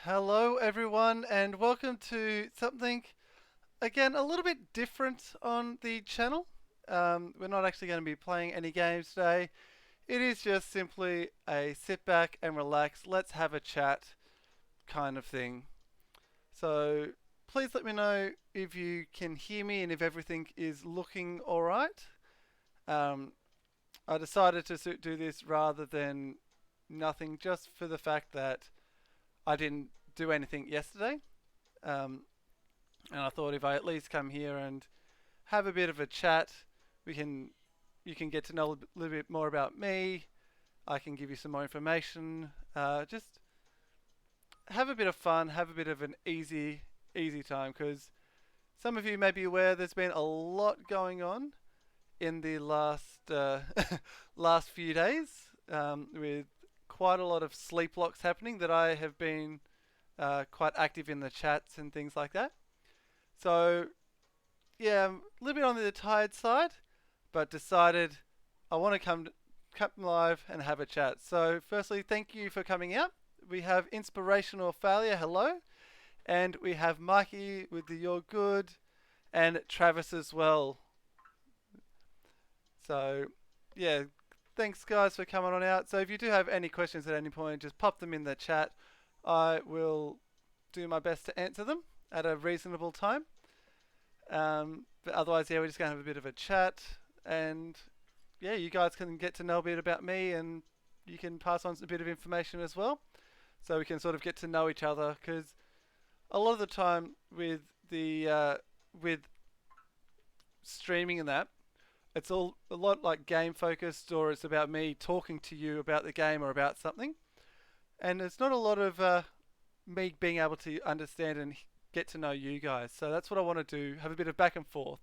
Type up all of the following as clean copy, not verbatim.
Hello, everyone, and welcome to something again a little bit different on the channel. We're not actually going to be playing any games today. It is just simply a sit back and relax, let's have a chat kind of thing. So please let me know if you can hear me and if everything is looking alright. Um, I decided to do this rather than nothing just for the fact that I didn't do anything yesterday. Um, and I thought if I at least come here and have a bit of a chat, we can you can get to know a little bit more about me. I can give you some more information. Just have a bit of fun, have a bit of an easy time because some of you may be aware there's been a lot going on in the last last few days with quite a lot of sleep locks happening that I have been quite active in the chats and things like that. So yeah, I'm a little bit on the tired side, but decided I want to come live and have a chat. So, firstly, thank you for coming out. We have Inspirational Failure, hello, and we have Mikey with the You're Good, and Travis as well. So, yeah, thanks guys for coming on out. So, if you do have any questions at any point, just pop them in the chat. I will do my best to answer them at a reasonable time. But otherwise, yeah, we're just going to have a bit of a chat. And yeah, you guys can get to know a bit about me and you can pass on a bit of information as well. So we can sort of get to know each other because a lot of the time with streaming and that, it's all a lot like game focused or it's about me talking to you about the game or about something. And it's not a lot of me being able to understand and get to know you guys. So that's what I want to do, have a bit of back and forth.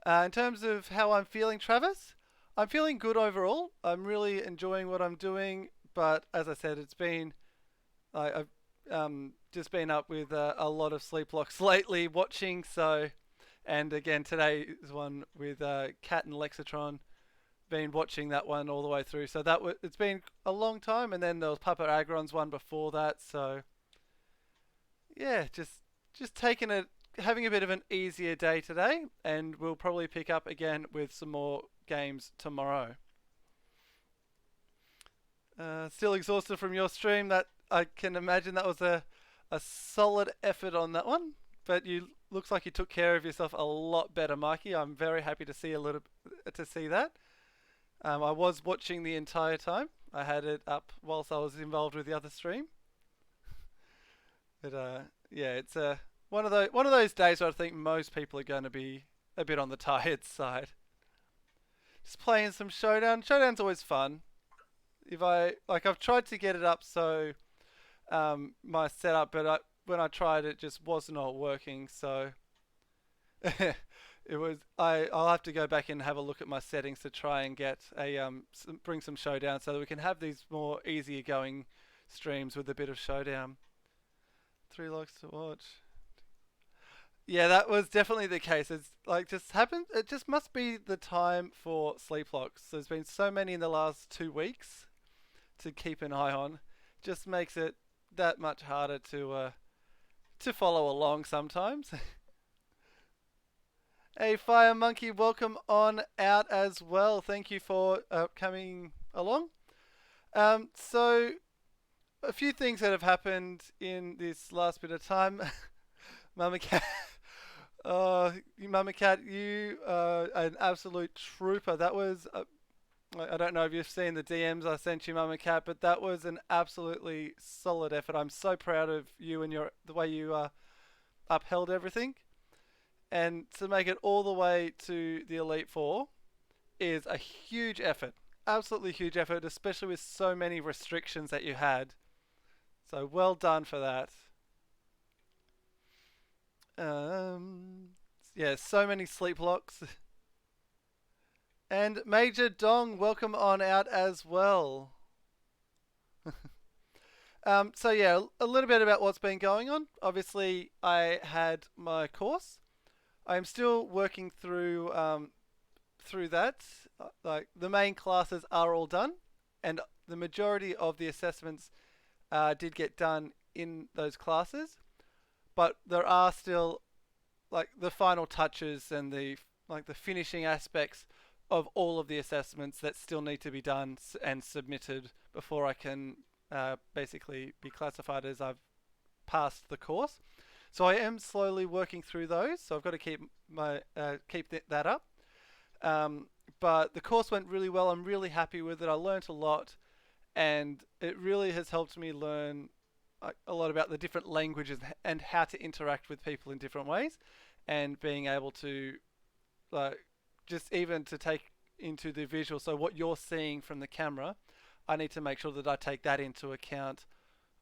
In terms of how I'm feeling, Travis, I'm feeling good overall. I'm really enjoying what I'm doing, but as I said, I've just been up with a lot of sleep locks lately watching. So, and again today is one with Cat and Lexatron. Been watching that one all the way through. So it's been a long time, and then there was Papa Agron's one before that. So yeah, just taking it, having a bit of an easier day today, and we'll probably pick up again with some more games tomorrow. Still exhausted from your stream. That I can imagine that was a solid effort on that one, but you looks like you took care of yourself a lot better, Mikey. I'm very happy to see that. I was watching the entire time. I had it up whilst I was involved with the other stream. But yeah, it's one of those days where I think most people are going to be a bit on the tired side. Just playing some Showdown. Showdown's always fun. If I like, I've tried to get it up so my setup, but when I tried, it just was not working. So it was. I'll have to go back and have a look at my settings to try and get bring some Showdown so that we can have these more easier going streams with a bit of Showdown. Three likes to watch. Yeah, that was definitely the case. It's like just happened. It just must be the time for sleep locks. There's been so many in the last 2 weeks to keep an eye on. Just makes it that much harder to follow along sometimes. Hey, Fire Monkey, welcome on out as well. Thank you for coming along. So a few things that have happened in this last bit of time. Mama Cat, Mama Cat, you are an absolute trooper. That was, I don't know if you've seen the DMs I sent you, Mama Cat, but that was an absolutely solid effort. I'm so proud of you and the way you upheld everything. And to make it all the way to the Elite Four is a huge effort. Absolutely huge effort, especially with so many restrictions that you had. So well done for that. Um, yeah, so many sleep locks. And Major Dong, welcome on out as well. So yeah, a little bit about what's been going on. Obviously, I had my course. I'm still working through that. Like the main classes are all done, and the majority of the assessments did get done in those classes, but there are still like the final touches and the finishing aspects of all of the assessments that still need to be done and submitted before I can basically be classified as I've passed the course. So I am slowly working through those. So I've got to keep that up. But the course went really well. I'm really happy with it. I learnt a lot, and it really has helped me learn a lot about the different languages and how to interact with people in different ways, and being able to just even to take into the visual. So what you're seeing from the camera, I need to make sure that I take that into account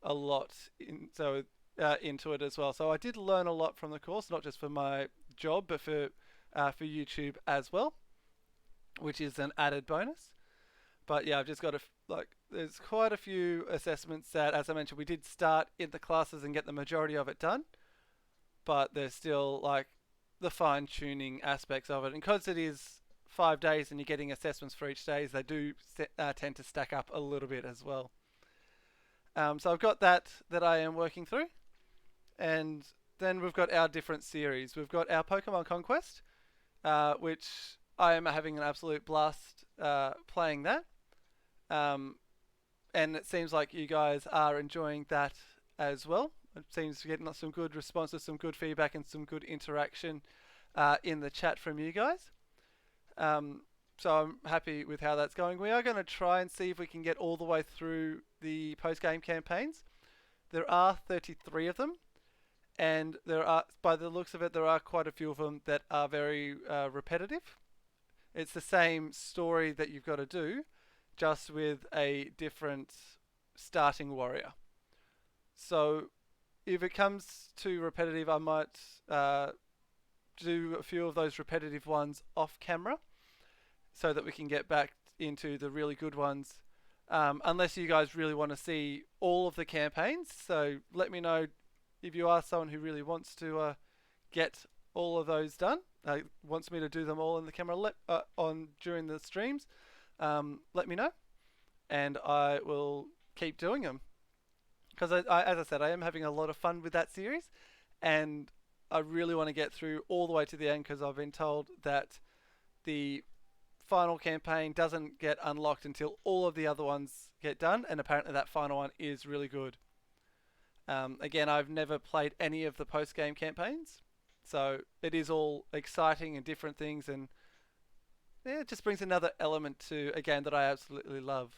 a lot into it as well. So I did learn a lot from the course, not just for my job, but for YouTube as well, which is an added bonus. But yeah, I've just got to there's quite a few assessments that, as I mentioned, we did start in the classes and get the majority of it done, but there's still like the fine tuning aspects of it, and because it is 5 days and you're getting assessments for each day, they do tend to stack up a little bit as well. So I've got that I am working through, and then we've got our different series. We've got our Pokemon Conquest, which I am having an absolute blast playing that. And it seems like you guys are enjoying that as well. It seems to get some good responses, some good feedback, and some good interaction in the chat from you guys. So I'm happy with how that's going. We are going to try and see if we can get all the way through the post-game campaigns. There are 33 of them, and there are, by the looks of it, there are quite a few of them that are very repetitive. It's the same story that you've got to do, just with a different starting warrior. So if it comes to repetitive, I might do a few of those repetitive ones off camera so that we can get back into the really good ones. Unless you guys really want to see all of the campaigns, so let me know if you are someone who really wants to get all of those done, wants me to do them all in the camera during the streams. Let me know, and I will keep doing them. Because as I said, I am having a lot of fun with that series, and I really want to get through all the way to the end, because I've been told that the final campaign doesn't get unlocked until all of the other ones get done, and apparently that final one is really good. Again, I've never played any of the post-game campaigns, so it is all exciting and different things, and yeah, it just brings another element to a game that I absolutely love.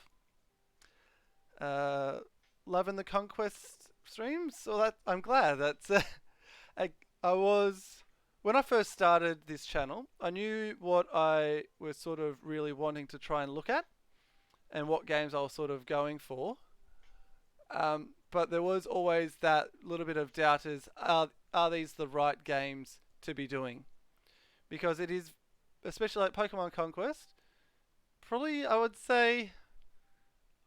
Loving the Conquest streams, so I'm glad that's when I first started this channel, I knew what I was sort of really wanting to try and look at, and what games I was sort of going for. But there was always that little bit of doubt: are these the right games to be doing? Because it is, especially like Pokemon Conquest, probably I would say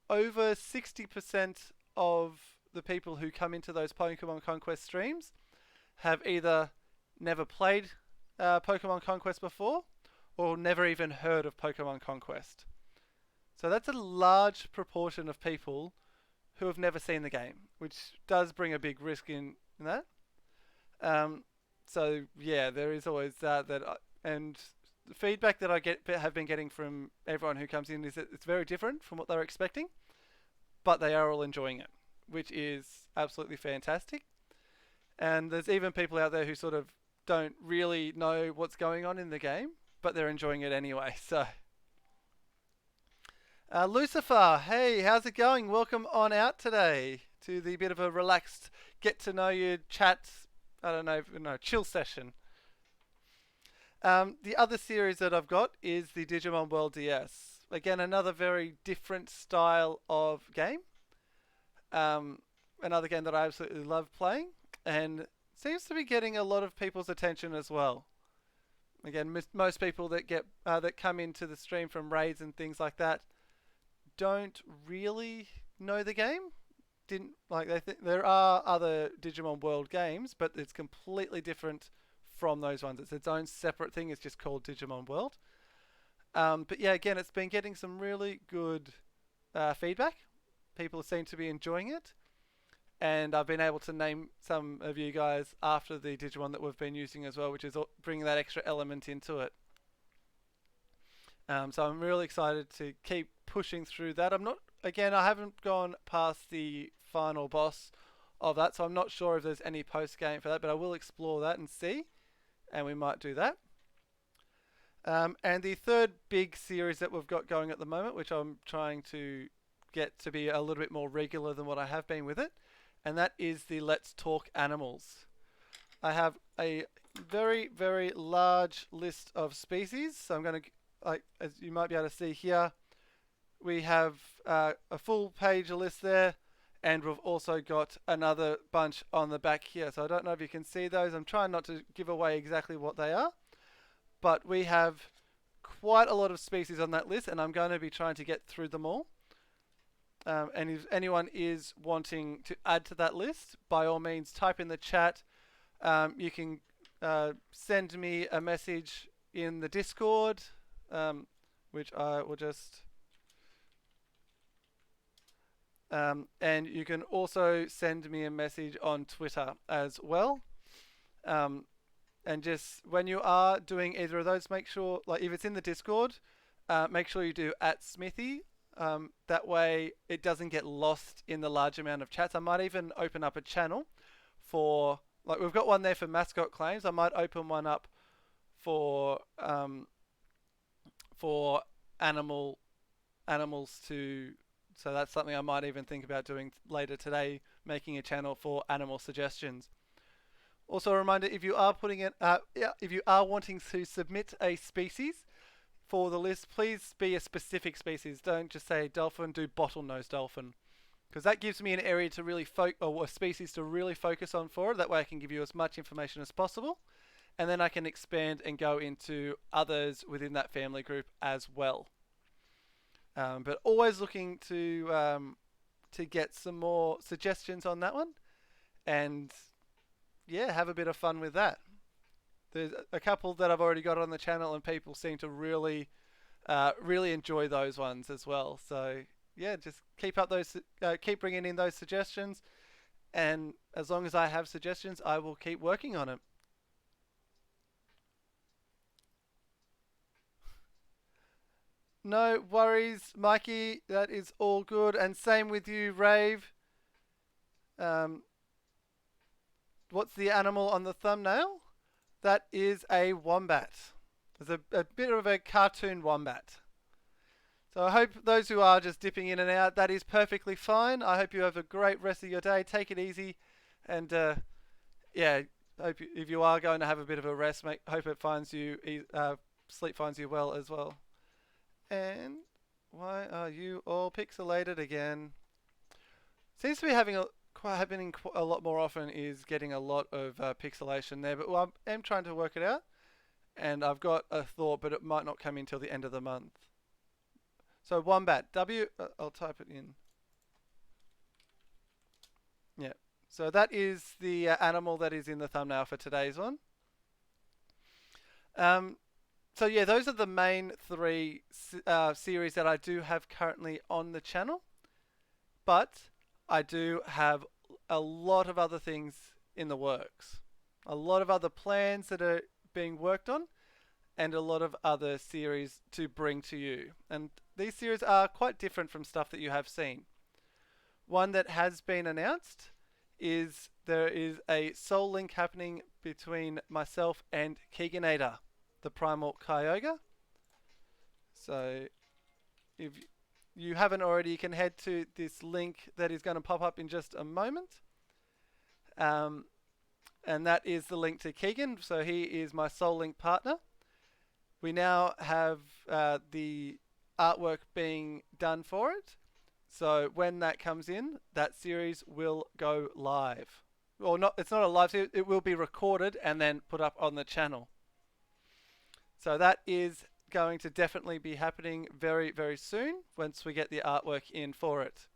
over 60% of the people who come into those Pokemon Conquest streams have either never played Pokemon Conquest before, or never even heard of Pokemon Conquest. So that's a large proportion of people who have never seen the game, which does bring a big risk in that. So yeah, there is always that, and the feedback that I have been getting from everyone who comes in is that it's very different from what they're expecting, but they are all enjoying it, which is absolutely fantastic. And there's even people out there who sort of don't really know what's going on in the game, but they're enjoying it anyway. So Lucifer, hey, how's it going? Welcome on out today to the bit of a relaxed get to know you chat, chill session. The other series that I've got is the Digimon World DS. Again, another very different style of game. Another game that I absolutely love playing, and seems to be getting a lot of people's attention as well. Again, most people that come into the stream from raids and things like that don't really know the game. There are other Digimon World games, but it's completely different from those ones. It's its own separate thing. It's just called Digimon World. But yeah, again, it's been getting some really good feedback. People seem to be enjoying it. and I've been able to name some of you guys after the Digimon that we've been using as well, which is bringing that extra element into it. So I'm really excited to keep pushing through that. I haven't gone past the final boss of that, so I'm not sure if there's any post game for that, but I will explore that and see, and we might do that. And the third big series that we've got going at the moment, which I'm trying to get to be a little bit more regular than what I have been with it, and that is the Let's Talk Animals. I have a very, very large list of species, so I'm going to, as you might be able to see here, we have a full page list there, and we've also got another bunch on the back here. So I don't know if you can see those. I'm trying not to give away exactly what they are, but we have quite a lot of species on that list, and I'm going to be trying to get through them all. And if anyone is wanting to add to that list, by all means, type in the chat. You can send me a message in the Discord, which I will just... and you can also send me a message on Twitter as well. And just when you are doing either of those, make sure, like if it's in the Discord, make sure you do @Smithy. That way it doesn't get lost in the large amount of chats. I might even open up a channel for, like we've got one there for mascot claims. I might open one up for animals to... So that's something I might even think about doing later today, making a channel for animal suggestions. Also a reminder, if you are if you are wanting to submit a species for the list, please be a specific species. Don't just say dolphin, do bottlenose dolphin, because that gives me an area to really or a species to really focus on for it. That way I can give you as much information as possible, and then I can expand and go into others within that family group as well. But always looking to get some more suggestions on that one, and yeah, have a bit of fun with that. There's a couple that I've already got on the channel, and people seem to really enjoy those ones as well. So yeah, just keep bringing in those suggestions, and as long as I have suggestions, I will keep working on it. No worries, Mikey. That is all good. And same with you, Rave. What's the animal on the thumbnail? That is a wombat. It's a bit of a cartoon wombat. So I hope those who are just dipping in and out, that is perfectly fine. I hope you have a great rest of your day. Take it easy. And yeah, hope if you are going to have a bit of a rest, hope it finds you, sleep finds you well as well. And why are you all pixelated again? Seems to be happening a lot more often, is getting a lot of pixelation there, but I am trying to work it out, and I've got a thought, but it might not come in till the end of the month. So wombat, I'll type it in. Yeah, so that is the animal that is in the thumbnail for today's one. So yeah, those are the main three series that I do have currently on the channel, but I do have a lot of other things in the works. A lot of other plans that are being worked on, and a lot of other series to bring to you. And these series are quite different from stuff that you have seen. One that has been announced is there is a soul link happening between myself and Keeganator, the Primal Kyogre. So if you haven't already, you can head to this link that is going to pop up in just a moment. And that is the link to Keegan. So he is my Soul Link partner. We now have the artwork being done for it. So when that comes in, that series will go live. Well, it's not a live series. It will be recorded and then put up on the channel. So that is going to definitely be happening very, very soon once we get the artwork in for it.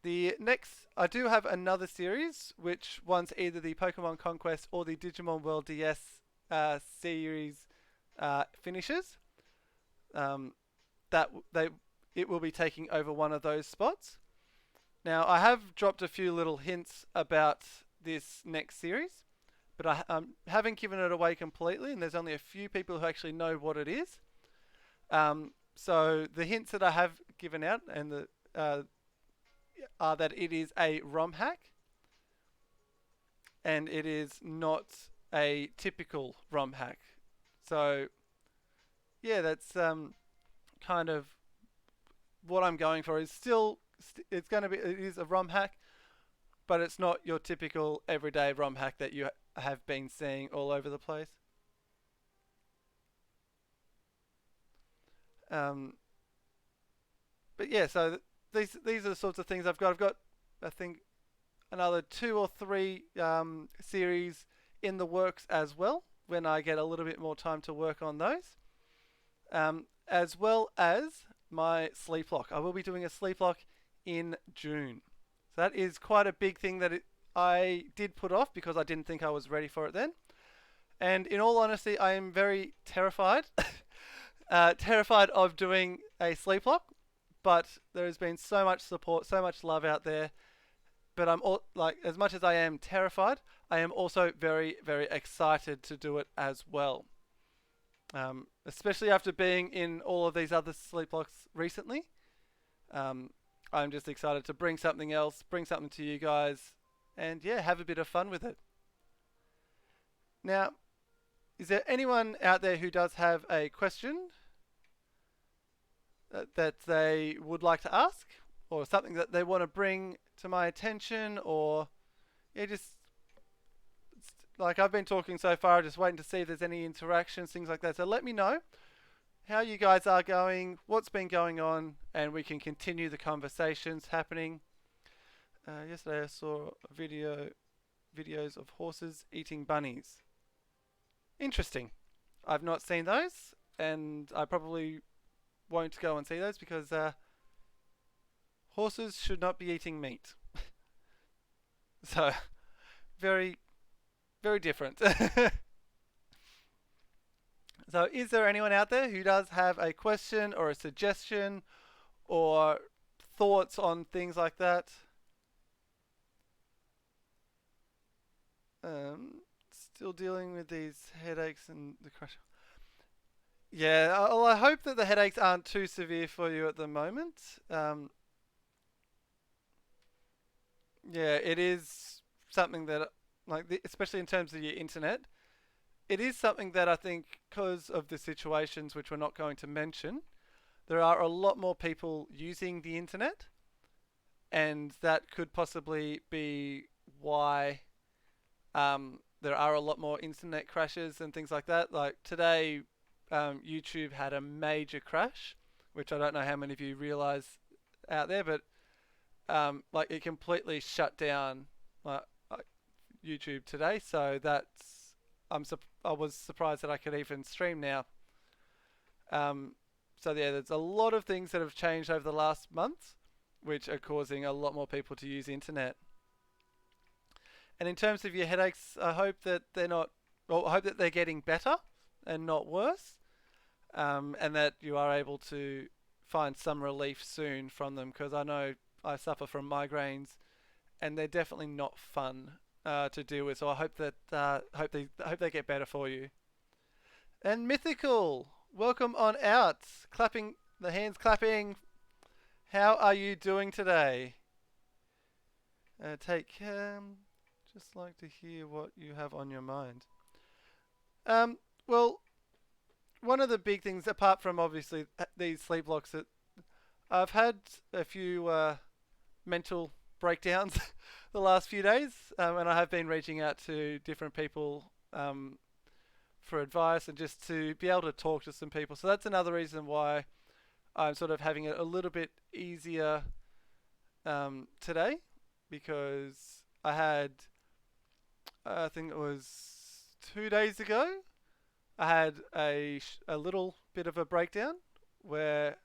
The next, I do have another series, which once either the Pokemon Conquest or the Digimon World DS series finishes, it will be taking over one of those spots. Now, I have dropped a few little hints about this next series, but I haven't given it away completely, and there's only a few people who actually know what it is. So the hints that I have given out are that it is a ROM hack, and it is not a typical ROM hack. So yeah, that's kind of what I'm going for. Is still it's going to be it is a ROM hack, but it's not your typical everyday ROM hack that you have been seeing all over the place. Um, but yeah, so these are the sorts of things I've got. I've got I think another two or three series in the works as well when I get a little bit more time to work on those, as well as my sleep lock. I will be doing a sleep lock in June. So that is quite a big thing that I did put off because I didn't think I was ready for it then. And in all honesty, I am very terrified, terrified of doing a sleep lock. But there has been so much support, so much love out there. But like as much as I am terrified, I am also very, very excited to do it as well. Especially after being in all of these other sleep locks recently. I'm just excited to bring something else, bring something to you guys, and yeah, have a bit of fun with it. Now, is there anyone out there who does have a question that they would like to ask, or something that they want to bring to my attention, or yeah, just like I've been talking so far, just waiting to see if there's any interactions, things like that. So let me know how you guys are going, what's been going on, and we can continue the conversations happening. Yesterday I saw videos of horses eating bunnies. Interesting. I've not seen those, and I probably won't go and see those because horses should not be eating meat. So, very, very different. So, is there anyone out there who does have a question or a suggestion or thoughts on things like that? Still dealing with these headaches and the crash. Yeah, well, I hope that the headaches aren't too severe for you at the moment. Yeah, it is something that, especially in terms of your internet, it is something that I think, because of the situations which we're not going to mention, there are a lot more people using the internet, and that could possibly be why there are a lot more internet crashes and things like that. Like today, YouTube had a major crash, which I don't know how many of you realize out there, but like it completely shut down YouTube today. So I was surprised that I could even stream now. So yeah, there's a lot of things that have changed over the last month, which are causing a lot more people to use internet. And in terms of your headaches, I hope that I hope that they're getting better and not worse, and that you are able to find some relief soon from them. Because I know I suffer from migraines, and they're definitely not fun to deal with. So I hope that hope they get better for you. And Mythical, welcome on out. Clapping the hands, clapping. How are you doing today? Just like to hear what you have on your mind. Well, one of the big things, apart from obviously these sleep blocks, that I've had a few mental breakdowns the last few days, and I have been reaching out to different people for advice and just to be able to talk to some people. So that's another reason why I'm sort of having it a little bit easier today, because I think it was 2 days ago, I had a little bit of a breakdown where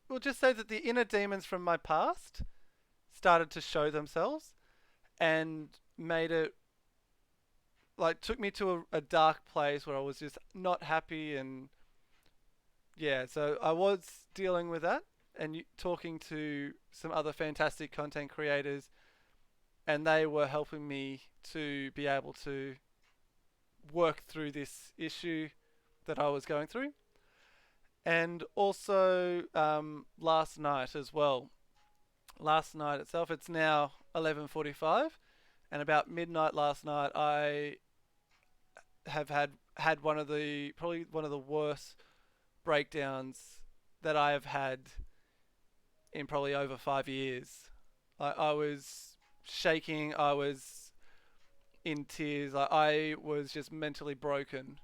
we'll just say that the inner demons from my past started to show themselves and made it took me to a dark place where I was just not happy, and yeah, so I was dealing with that, and talking to some other fantastic content creators, and they were helping me to be able to work through this issue that I was going through. And also last night as well. Last night itself, it's now 11:45, and about midnight last night, I have had one of the probably one of the worst breakdowns that I have had in probably over 5 years. I was shaking. I was in tears. I was just mentally broken.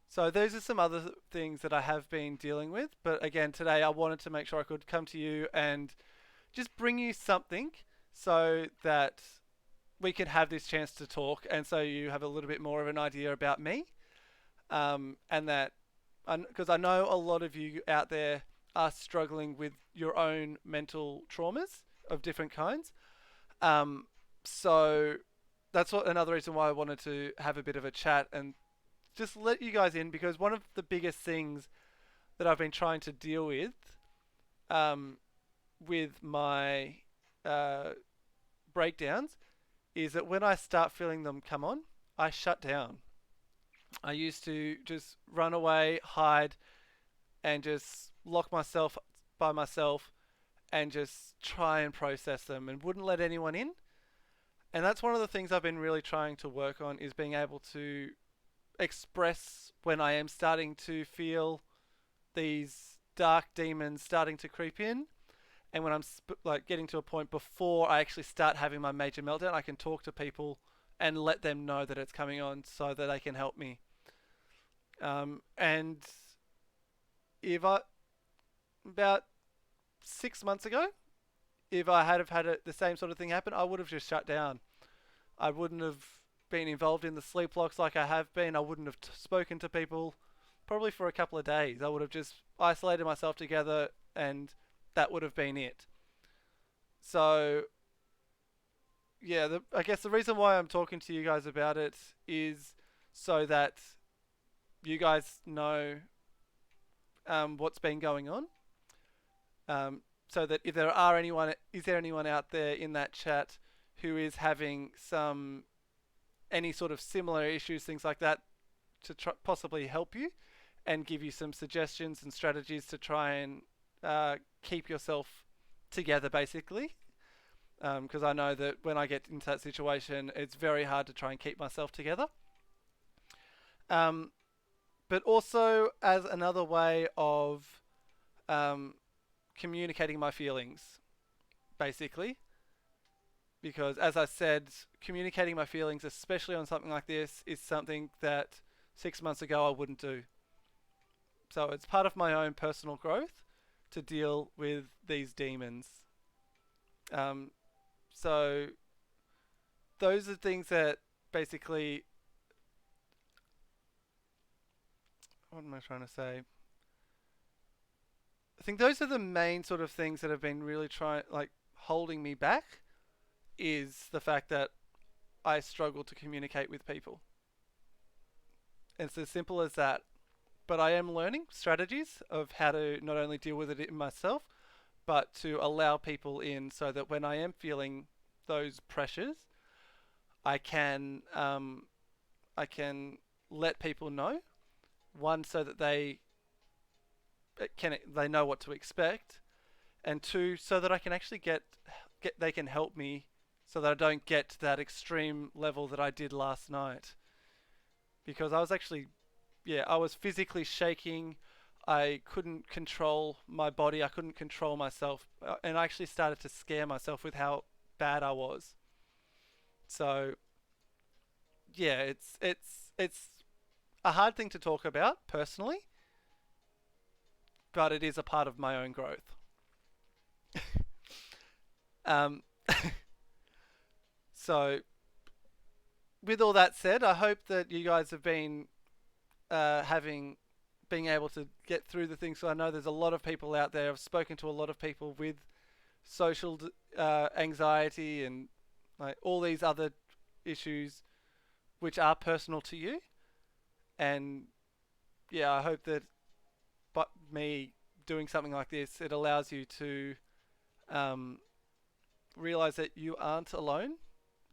So those are some other things that I have been dealing with. But again, today I wanted to make sure I could come to you and just bring you something so that we could have this chance to talk, and so you have a little bit more of an idea about me, and that because I know a lot of you out there are struggling with your own mental traumas of different kinds. Um, so that's another reason why I wanted to have a bit of a chat and just let you guys in, because one of the biggest things that I've been trying to deal um, with my uh, breakdowns is that when I start feeling them come on, I shut down. I used to just run away, hide, and just lock myself by myself and just try and process them and wouldn't let anyone in. And that's one of the things I've been really trying to work on, is being able to express when I am starting to feel these dark demons starting to creep in, and when I'm like getting to a point before I actually start having my major meltdown, I can talk to people and let them know that it's coming on so that they can help me. And if I about 6 months ago, if I had have had the same sort of thing happen, I would have just shut down. I wouldn't have been involved in the sleep locks like I have been. I wouldn't have spoken to people probably for a couple of days. I would have just isolated myself together, and that would have been it. So, yeah, I guess the reason why I'm talking to you guys about it is so that you guys know what's been going on. So that if there are anyone, is there anyone out there in that chat who is having any sort of similar issues, things like that, to possibly help you and give you some suggestions and strategies to try and keep yourself together, basically. Because I know that when I get into that situation, it's very hard to try and keep myself together. But also as another way of communicating my feelings, basically. Because as I said, communicating my feelings, especially on something like this, is something that 6 months ago I wouldn't do. So it's part of my own personal growth to deal with these demons. So those are things that basically, what am I trying to say? I think those are the main sort of things that have been really holding me back, is the fact that I struggle to communicate with people. It's as simple as that. But I am learning strategies of how to not only deal with it in myself, but to allow people in, so that when I am feeling those pressures, I can let people know. One, so that they know what to expect, and two, so that I can actually they can help me, so that I don't get to that extreme level that I did last night. Because I was actually, I was physically shaking. I couldn't control my body. I couldn't control myself, and I actually started to scare myself with how bad I was. So, yeah, it's a hard thing to talk about personally, but it is a part of my own growth. Um, so, with all that said, I hope that you guys have been being able to get through the things. So I know there's a lot of people out there. I've spoken to a lot of people with social anxiety and like all these other issues which are personal to you. And yeah, I hope that me doing something like this, it allows you to um, realize that you aren't alone.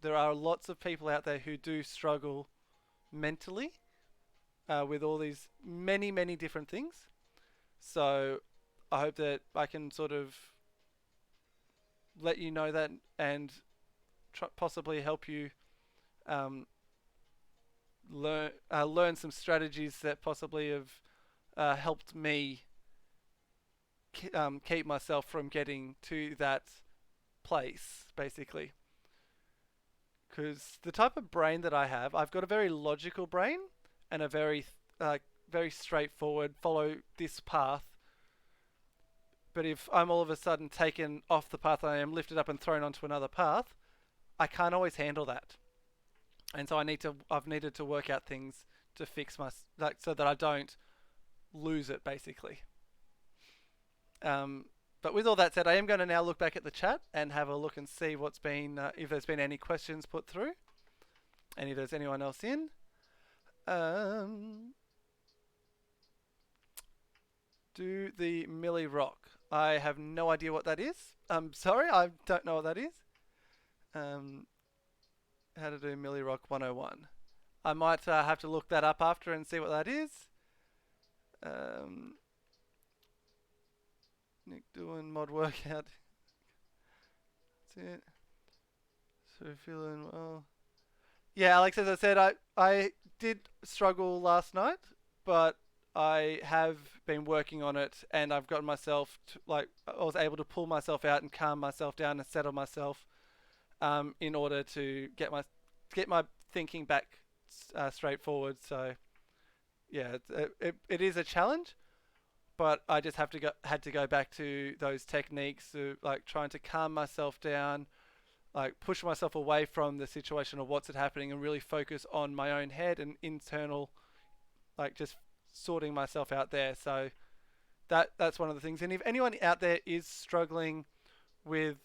There are lots of people out there who do struggle mentally with all these many different things. So I hope that I can sort of let you know that and possibly help you um, learn some strategies that possibly have helped me keep myself from getting to that place, basically. Because the type of brain that I have, I've got a very logical brain and a very straightforward, follow this path. But if I'm all of a sudden taken off the path I am, lifted up and thrown onto another path, I can't always handle that. And so I've needed to work out things to fix so that I don't lose it, basically. But with all that said, I am going to now look back at the chat and have a look and see what's been, if there's been any questions put through, and if there's anyone else in. Do the Millie Rock. I have no idea what that is. I'm sorry, I don't know what that is. How to do Millie Rock 101. I might have to look that up after and see what that is. Nick doing mod workout. That's it. So feeling well. Yeah, Alex, as I said, I did struggle last night, but I have been working on it, and I've gotten myself to, I was able to pull myself out and calm myself down and settle myself, in order to get my thinking back straightforward. So yeah, it is a challenge, but I just had to go back to those techniques of trying to calm myself down, push myself away from the situation of what's happening and really focus on my own head and internal, just sorting myself out there. So that's one of the things. And if anyone out there is struggling with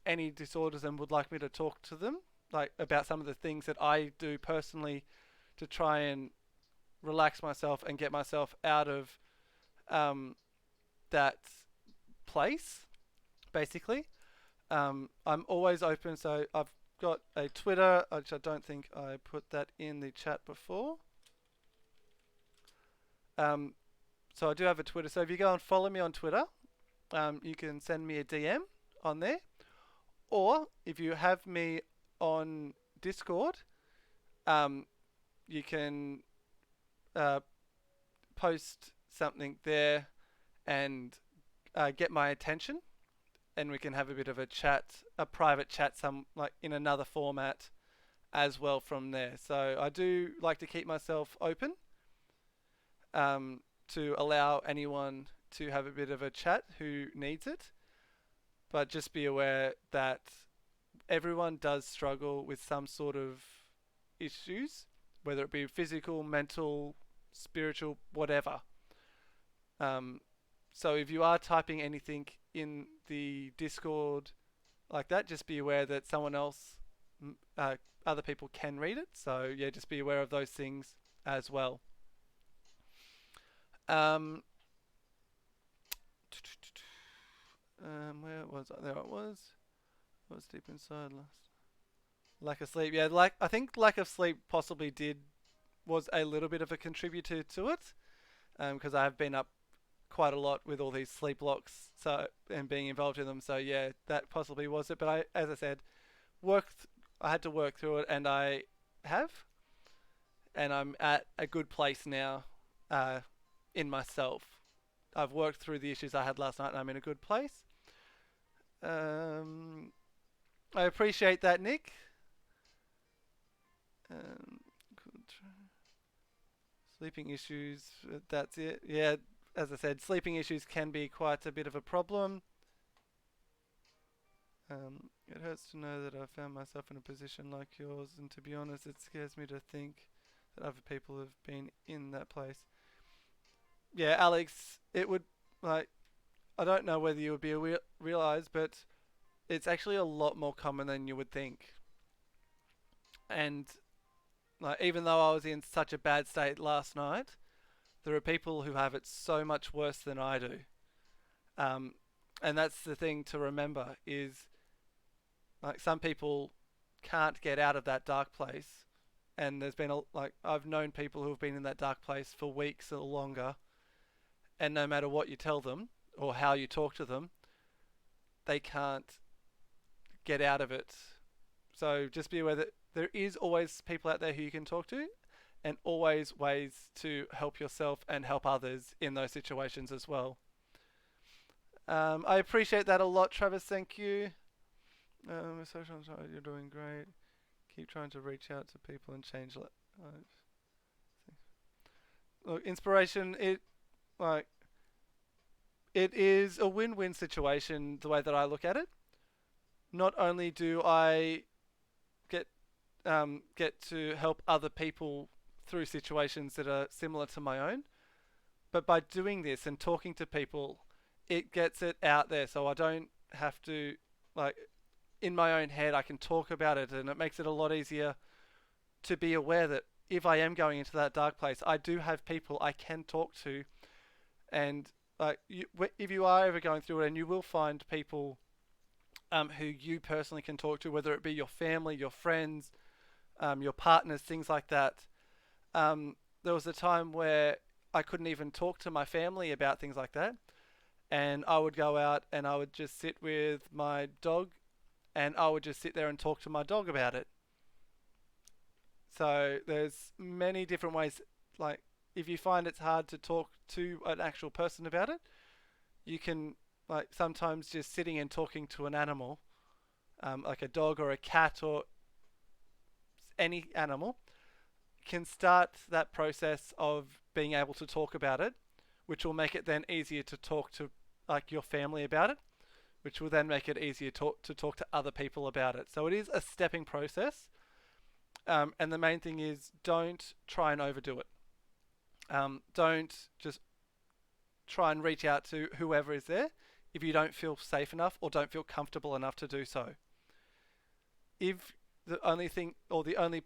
any disorders and would like me to talk to them, about some of the things that I do personally to try and relax myself and get myself out of that place, basically. I'm always open, so I've got a Twitter, which I don't think I put that in the chat before. So I do have a Twitter, so if you go and follow me on Twitter, you can send me a DM on there. Or if you have me on Discord, you can post something there and get my attention, and we can have a bit of a chat, a private chat, in another format as well from there. So I do like to keep myself open to allow anyone to have a bit of a chat who needs it. But just be aware that everyone does struggle with some sort of issues, whether it be physical, mental, spiritual, whatever. So if you are typing anything in the Discord like that, just be aware that someone else, other people can read it. So yeah, just be aware of those things as well. Where was I? There it was. I was deep inside last. Lack of sleep. Yeah, I think lack of sleep possibly was a little bit of a contributor to it, because I have been up quite a lot with all these sleep locks, and being involved in them. So yeah, that possibly was it. But as I said, I had to work through it, and I have, and I'm at a good place now, in myself. I've worked through the issues I had last night, and I'm in a good place. I appreciate that, Nick. Sleeping issues, that's it. Yeah, as I said, sleeping issues can be quite a bit of a problem. It hurts to know that I found myself in a position like yours, and to be honest, it scares me to think that other people have been in that place. Yeah, Alex, it would, I don't know whether you would be realize, but it's actually a lot more common than you would think. And even though I was in such a bad state last night, There are people who have it so much worse than I do. Um, and that's the thing to remember is like some people can't get out of that dark place. And there's been like I've known people who have been in that dark place for weeks or longer, and no matter what you tell them or how you talk to them, they can't get out of it. So just be aware that there is always people out there who you can talk to, and always ways to help yourself and help others in those situations as well. I appreciate that a lot, Travis. Thank you. Social anxiety, you're doing great. Keep trying to reach out to people and change lives. Look, inspiration. Like it is a win-win situation the way that I look at it. Not only do I get get to help other people through situations that are similar to my own, but by doing this and talking to people, it gets it out there. So I don't have to like in my own head. I can talk about it, and it makes it a lot easier to be aware that if I am going into that dark place, I do have people I can talk to, and if you are ever going through it, and you will find people who you personally can talk to, whether it be your family, your friends, your partners, things like that. There was a time where I couldn't even talk to my family about things like that, and I would go out and I would just sit with my dog, and I would just sit there and talk to my dog about it. So there's many different ways. Like if you find it's hard to talk to an actual person about it, you can like sometimes just sitting and talking to an animal, like a dog or a cat or any animal, can start that process of being able to talk about it, which will make it then easier to talk to like your family about it, which will then make it easier to talk to other people about it. So it is a stepping process, and the main thing is don't try and overdo it. Don't just try and reach out to whoever is there if you don't feel safe enough or don't feel comfortable enough to do so. If the only thing or the only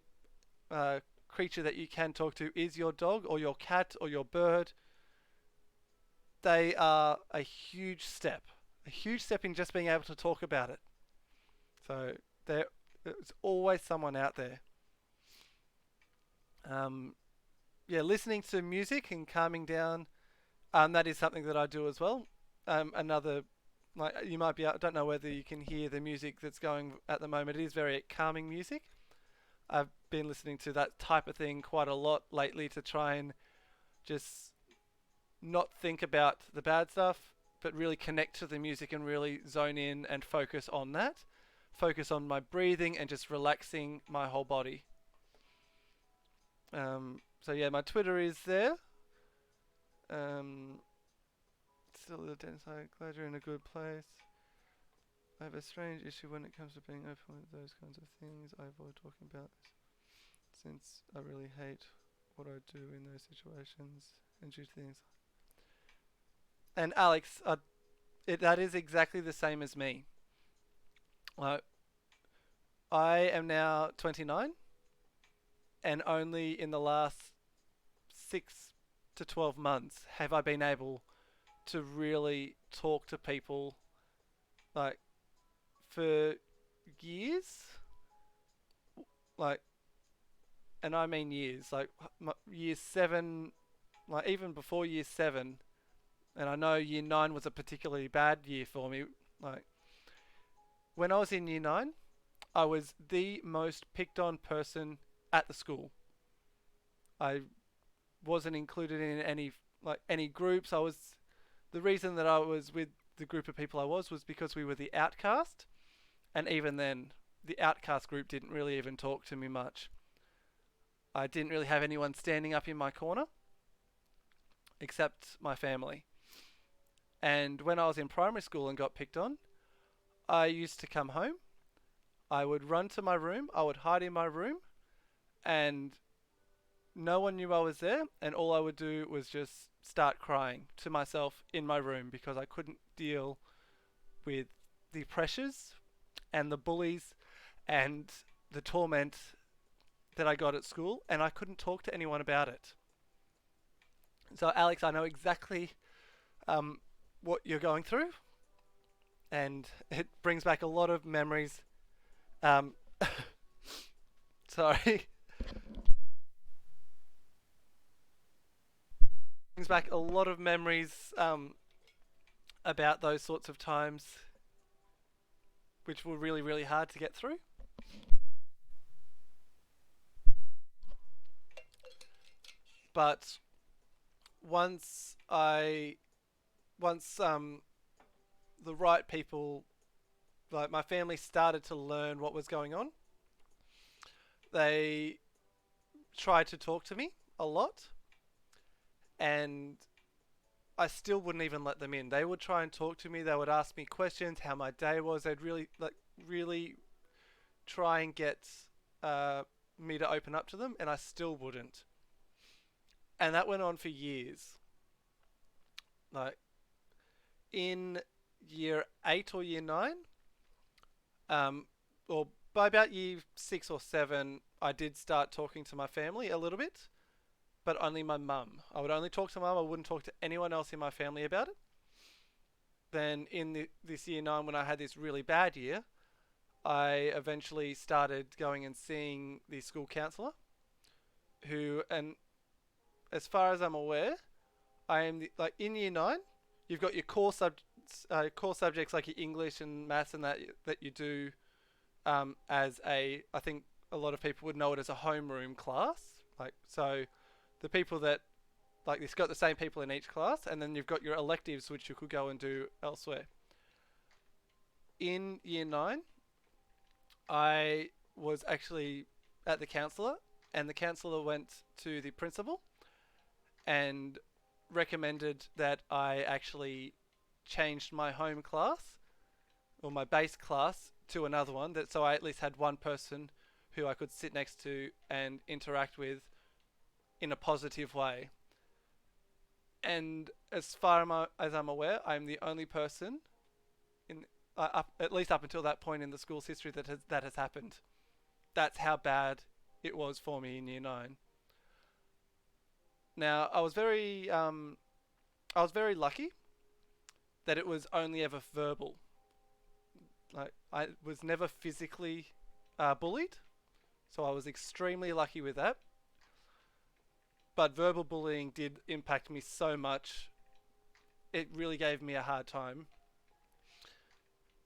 creature that you can talk to is your dog or your cat or your bird, they are a huge step. A huge step in just being able to talk about it. So there's always someone out there. Yeah, listening to music and calming down, that is something that I do as well. Another, like you might be, I don't know whether you can hear the music that's going at the moment. It is very calming music. I've been listening to that type of thing quite a lot lately to try and just not think about the bad stuff, but really connect to the music and really zone in and focus on that. Focus on my breathing and just relaxing my whole body. So yeah, my Twitter is there. Still a dense. Glad you're in a good place. I have a strange issue when it comes to being open with those kinds of things. I avoid talking about this since I really hate what I do in those situations and do things. And Alex, that is exactly the same as me. I am now 29, and only in the last 6 to 12 months have I been able to really talk to people like for years, like, and I mean years, like year 7, like even before year 7, and I know year 9 was a particularly bad year for me. Like when I was in year 9, I was the most picked on person at the school. I wasn't included in any groups. I was the reason that I was with the group of people I was because we were the outcast, and even then, the outcast group didn't really even talk to me much. I didn't really have anyone standing up in my corner, except my family. And when I was in primary school and got picked on, I used to come home. I would run to my room. I would hide in my room, and no one knew I was there, and all I would do was just start crying to myself in my room because I couldn't deal with the pressures and the bullies and the torment that I got at school, and I couldn't talk to anyone about it. So, Alex, I know exactly um, what you're going through, and it brings back a lot of memories. Um, sorry, brings back a lot of memories about those sorts of times, which were really, really hard to get through. But once I, once the right people, like my family, started to learn what was going on, they tried to talk to me a lot, and I still wouldn't even let them in. They would try and talk to me. They would ask me questions, how my day was. They'd really try and get uh, me to open up to them, and I still wouldn't. And that went on for years. Like in year 8 or year 9, um, or by about year 6 or 7, I did start talking to my family a little bit, but only my mum. I would only talk to mum. I wouldn't talk to anyone else in my family about it. Then in this year 9, when I had this really bad year, I eventually started going and seeing the school counsellor, who, and as far as I'm aware, I am like in year 9, you've got your core subjects like your English and maths and that you do as a, I think a lot of people would know it as a homeroom class. Like so, the people that like it's got the same people in each class, and then you've got your electives which you could go and do elsewhere. In year 9, I was actually at the counsellor, and the counsellor went to the principal and recommended that I actually changed my home class or my base class to another one, that so I at least had one person who I could sit next to and interact with in a positive way. And as far as I'm aware, I'm the only person in at least up until that point in the school's history that has happened. That's how bad it was for me in year 9. Now I was very lucky that it was only ever verbal. Like I was never physically bullied, so I was extremely lucky with that. But verbal bullying did impact me so much. It really gave me a hard time.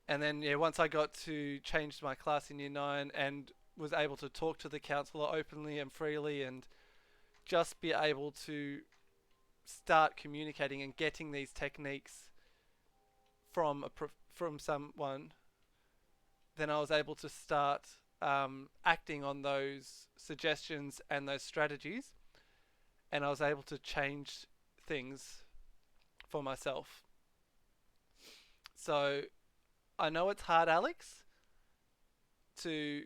And then yeah, once I got to change my class in year 9 and was able to talk to the counsellor openly and freely and just be able to start communicating and getting these techniques from from someone, then I was able to start acting on those suggestions and those strategies, and I was able to change things for myself. So I know it's hard, Alex, to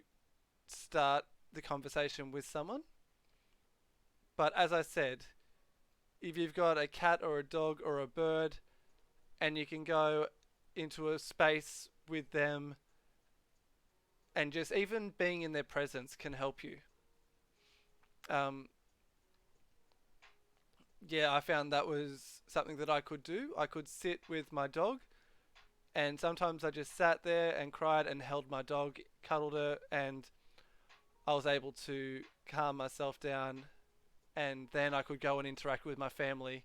start the conversation with someone, but as I said, if you've got a cat or a dog or a bird and you can go into a space with them, and just even being in their presence can help you. Um, yeah, I found that was something that I could do. I could sit with my dog, and sometimes I just sat there and cried and held my dog, cuddled her, and I was able to calm myself down. And then I could go and interact with my family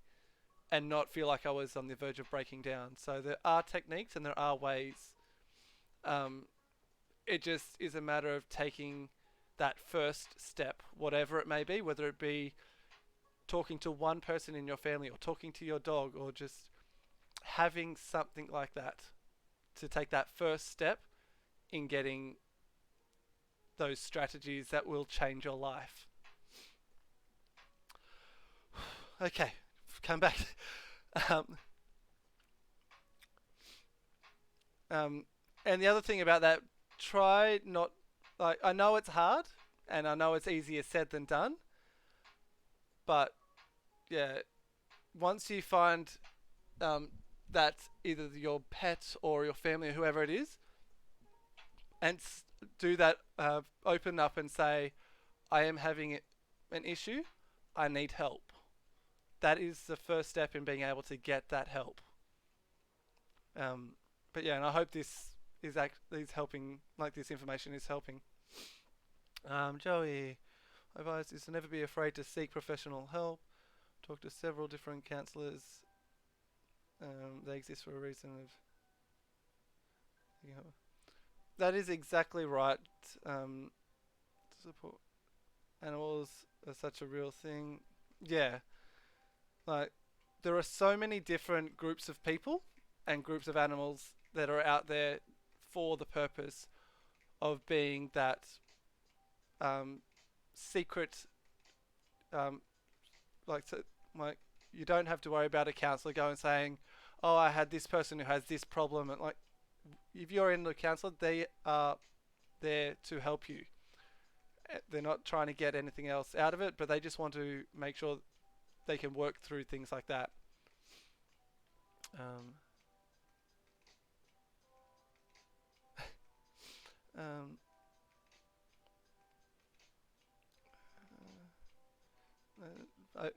and not feel like I was on the verge of breaking down. So there are techniques and there are ways. Um, it just is a matter of taking that first step, whatever it may be, whether it be talking to one person in your family or talking to your dog or just having something like that to take that first step in getting those strategies that will change your life. Okay, come back. um, and the other thing about that, try not, like, I know it's hard and I know it's easier said than done, but yeah, once you find um, that either your pet or your family or whoever it is, and do that, open up and say, I am having an issue, I need help. that is the first step in being able to get that help. Um, but yeah, and I hope this is helping. Like this information is helping. Joey advice is to never be afraid to seek professional help. Talk to several different counsellors. They exist for a reason. That is exactly right. Support animals are such a real thing. Yeah, like there are so many different groups of people and groups of animals that are out there for the purpose of being that um, secret, um, like so, like you don't have to worry about a counsellor going saying, "Oh, I had this person who has this problem," and like if you're in the counsellor, they are there to help you. They're not trying to get anything else out of it, but they just want to make sure they can work through things like that. Um, um, I,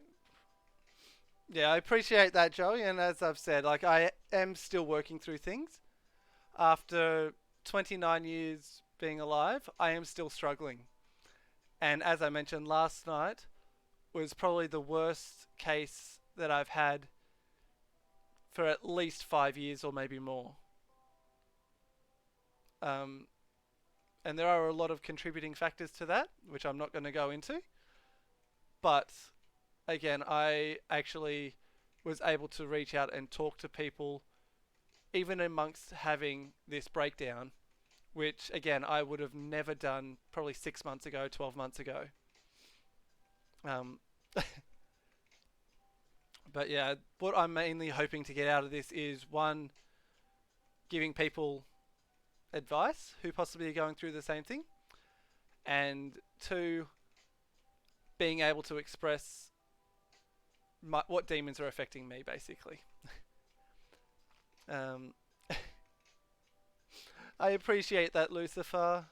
yeah, I appreciate that, Joey. And as I've said, like I am still working through things. After 29 years being alive, I am still struggling. And as I mentioned last night, was probably the worst case that I've had for at least 5 years or maybe more. Um, and there are a lot of contributing factors to that, which I'm not going to go into. But again, I actually was able to reach out and talk to people, even amongst having this breakdown, which again I would have never done probably 6 months ago, 12 months ago. Um, but yeah, what I'm mainly hoping to get out of this is one, giving people advice who possibly are going through the same thing, and two, being able to express what demons are affecting me, basically. um, I appreciate that, Lucifer.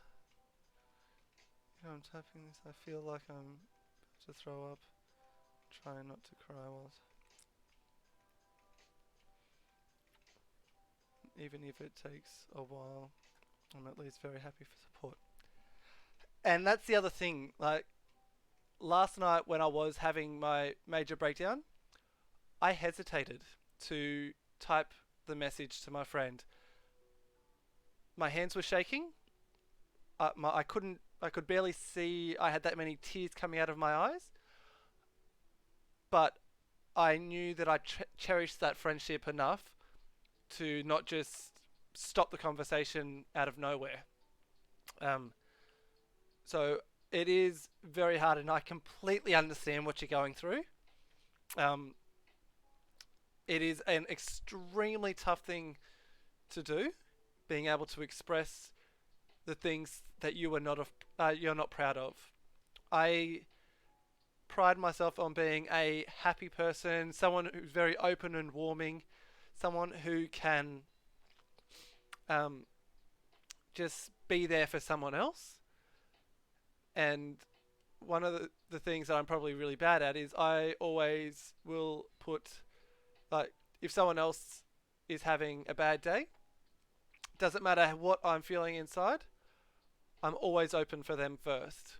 I'm typing this. I feel like I'm about to throw up. Trying not to cry whilst, even if it takes a while. I'm at least very happy for support. And that's the other thing. Like last night when I was having my major breakdown, I hesitated to type the message to my friend. My hands were shaking. I couldn't. I could barely see. I had that many tears coming out of my eyes. But I knew that I cherished that friendship enough to not just stop the conversation out of nowhere. Um, so it is very hard, and I completely understand what you're going through. Um, it is an extremely tough thing to do, being able to express the things that you're not proud of. I pride myself on being a happy person, someone who's very open and warming, someone who can um, just be there for someone else. And one of the things that I'm probably really bad at is I always will put, like, if someone else is having a bad day, doesn't matter what I'm feeling inside, I'm always open for them first.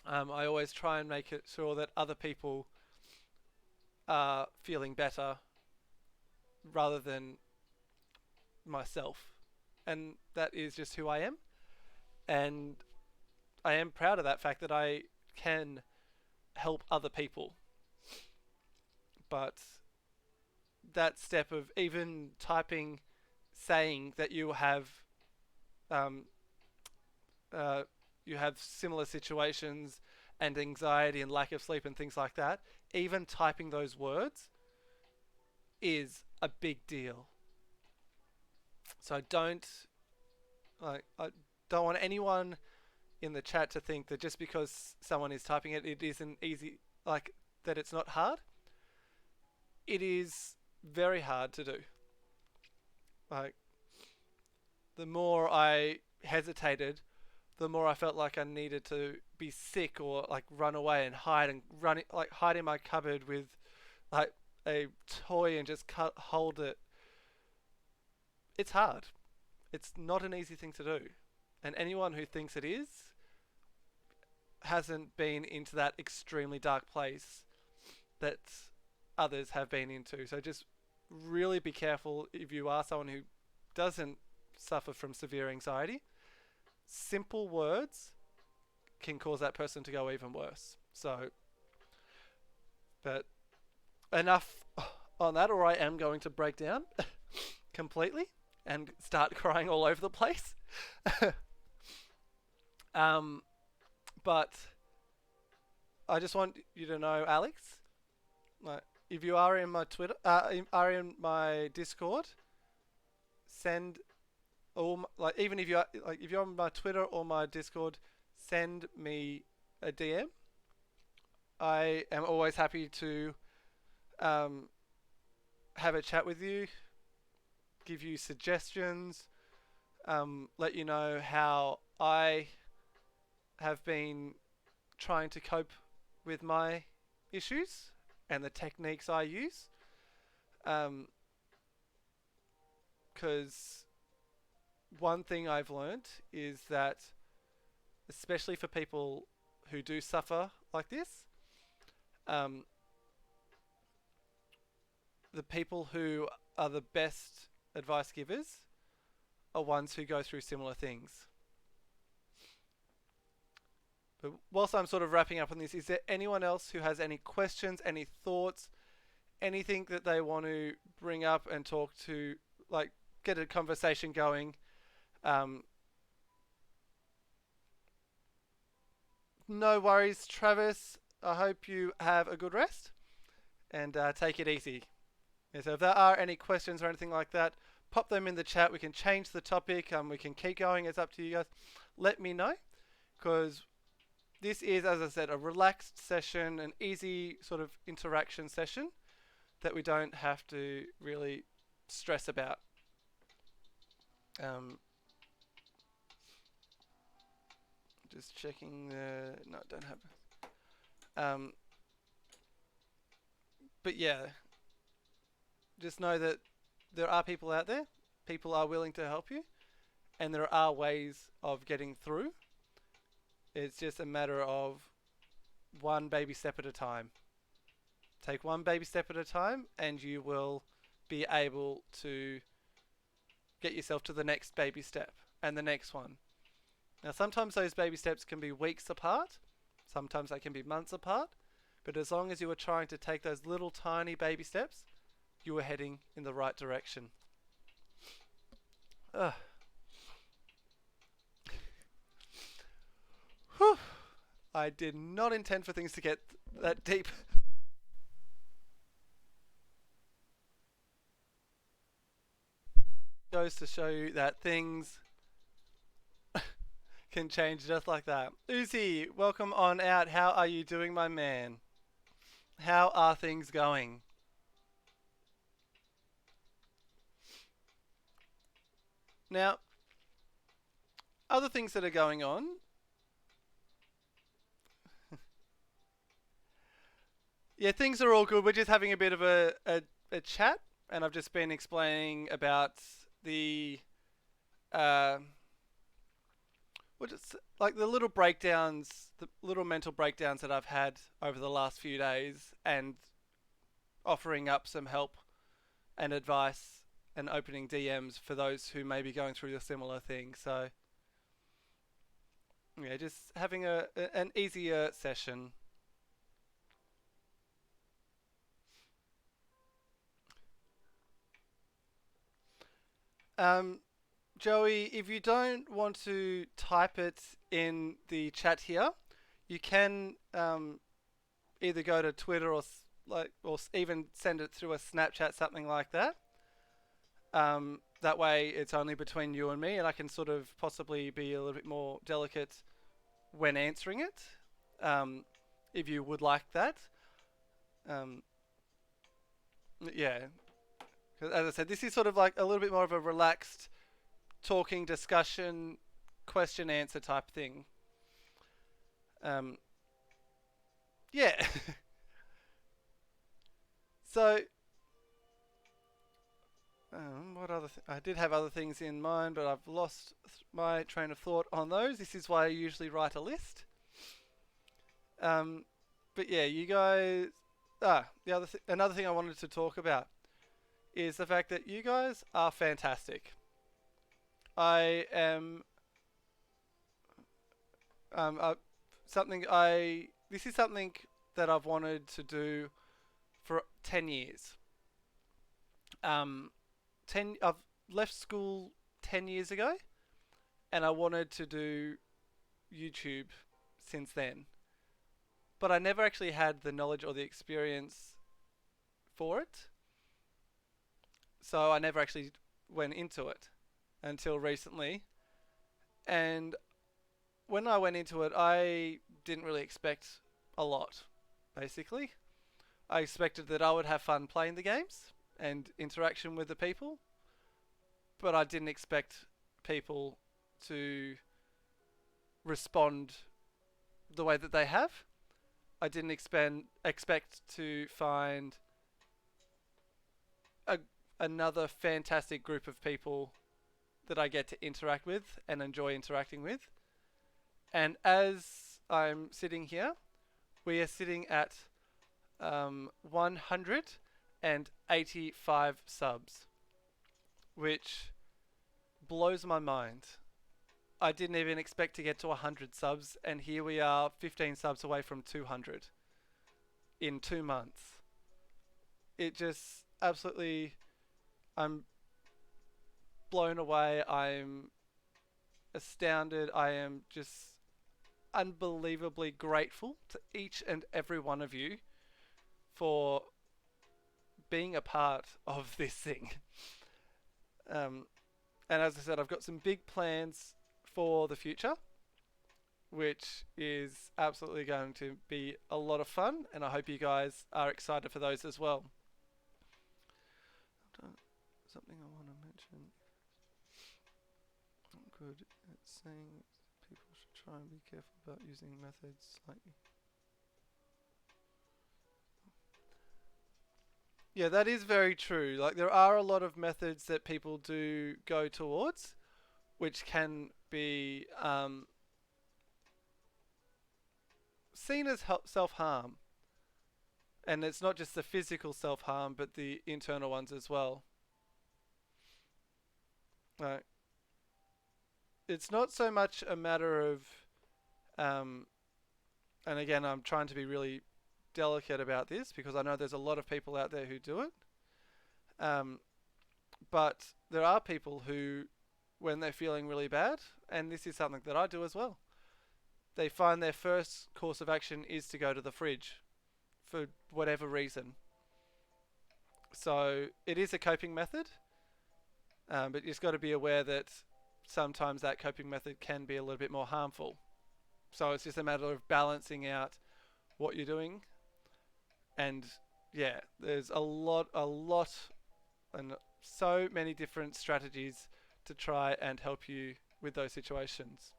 I always try and make it sure that other people are feeling better rather than myself. And that is just who I am. And I am proud of that fact that I can help other people. But that step of even typing, saying that um, you have similar situations and anxiety and lack of sleep and things like that, even typing those words is a big deal. So I don't want anyone in the chat to think that just because someone is typing it, it isn't easy, like that it's not hard. It is very hard to do. Like the more I hesitated, the more I felt like I needed to be sick or like run away and hide in my cupboard with like a toy and just hold it. It's hard. It's not an easy thing to do. And anyone who thinks it is hasn't been into that extremely dark place that others have been into. So just really be careful if you are someone who doesn't suffer from severe anxiety. Simple words can cause that person to go even worse. So, but enough on that, or I am going to break down completely and start crying all over the place. But I just want you to know, Alex, like, if you are in my Twitter, are in my Discord, send all like even if you are like if you're on my Twitter or my Discord, send me a DM. I am always happy to um, have a chat with you, give you suggestions, let you know how I have been trying to cope with my issues and the techniques I use. Because one thing I've learned is that, especially for people who do suffer like this, um, the people who are the best advice givers are ones who go through similar things. But whilst I'm sort of wrapping up on this, is there anyone else who has any questions, any thoughts, anything that they want to bring up and talk to, like get a conversation going? No worries, Travis. I hope you have a good rest and take it easy. Yeah, so if there are any questions or anything like that, pop them in the chat. We can change the topic. We can keep going. It's up to you guys. Let me know, because this is, as I said, a relaxed session, an easy sort of interaction session that we don't have to really stress about. Just checking the... No, don't have... But yeah, just know that there are people out there. People are willing to help you. And there are ways of getting through. It's just a matter of one baby step at a time. Take one baby step at a time and you will be able to get yourself to the next baby step and the next one. Now, sometimes those baby steps can be weeks apart. Sometimes they can be months apart. But as long as you are trying to take those little tiny baby steps, you are heading in the right direction. Ugh. Whew. I did not intend for things to get that deep. Goes to show you that things can change just like that. Uzi, welcome on out. How are you doing, my man? How are things going? Now, other things that are going on. Yeah, things are all good. We're just having a bit of a chat, and I've just been explaining about the like the little breakdowns, the little mental breakdowns that I've had over the last few days, and offering up some help and advice and opening DMs for those who may be going through a similar thing. So yeah, just having an easier session. Joey, if you don't want to type it in the chat here, you can either go to Twitter or even send it through a Snapchat, something like that. That way, it's only between you and me, and I can sort of possibly be a little bit more delicate when answering it, if you would like that. Yeah, because as I said, this is sort of like a little bit more of a relaxed talking discussion, question answer type thing. Yeah. So, what other? I did have other things in mind, but I've lost my train of thought on those. This is why I usually write a list. Um, but yeah, you guys. Another thing I wanted to talk about is the fact that you guys are fantastic. I am um, something I. This is something that I've wanted to do for 10 years. Um, I've left school 10 years ago, and I wanted to do YouTube since then, but I never actually had the knowledge or the experience for it. So I never actually went into it until recently. And when I went into it, I didn't really expect a lot, basically. I expected that I would have fun playing the games and interaction with the people, but I didn't expect people to respond the way that they have. I didn't expect to find a, another fantastic group of people that I get to interact with and enjoy interacting with. And as I'm sitting here, we are sitting at 185 subs, which blows my mind. I didn't even expect to get to 100 subs, and here we are 15 subs away from 200 in 2 months. It just absolutely, I'm blown away. I'm astounded. I am just unbelievably grateful to each and every one of you for being a part of this thing. Um, and as I said, I've got some big plans for the future, which is absolutely going to be a lot of fun, and I hope you guys are excited for those as well. Something I want to mention. I'm good at saying people should try and be careful about using methods like. Yeah, that is very true. Like, there are a lot of methods that people do go towards, which can be seen as self harm. And it's not just the physical self harm, but the internal ones as well. Right. It's not so much a matter of, um, and again, I'm trying to be really delicate about this because I know there's a lot of people out there who do it. Um, but there are people who, when they're feeling really bad, and this is something that I do as well, they find their first course of action is to go to the fridge for whatever reason. So it is a coping method, but you've got to be aware that sometimes that coping method can be a little bit more harmful. So it's just a matter of balancing out what you're doing. And yeah, there's a lot, and so many different strategies to try and help you with those situations.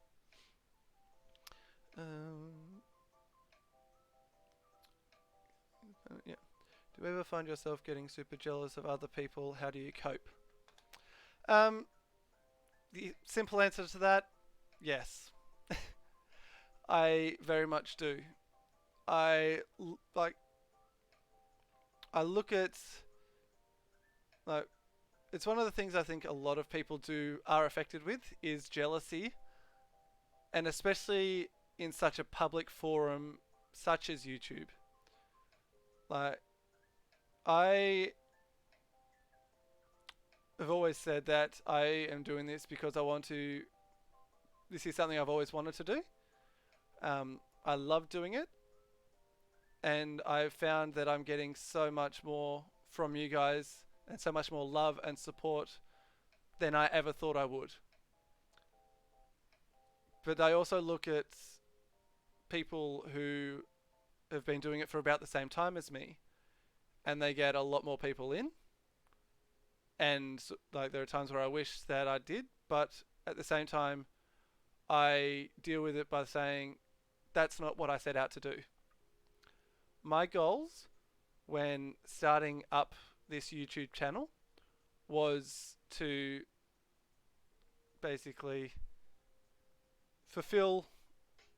Yeah. Do you ever find yourself getting super jealous of other people? How do you cope? Um, the simple answer to that, yes. I very much do. I like. I look at like it's one of the things I think a lot of people do are affected with is jealousy, and especially in such a public forum such as YouTube. Like I have always said that I am doing this because I want to. This is something I've always wanted to do. I love doing it, and I've found that I'm getting so much more from you guys and so much more love and support than I ever thought I would. But I also look at people who have been doing it for about the same time as me, and they get a lot more people in. And like there are times where I wish that I did, but at the same time, I deal with it by saying that's not what I set out to do. My goals when starting up this YouTube channel was to basically fulfill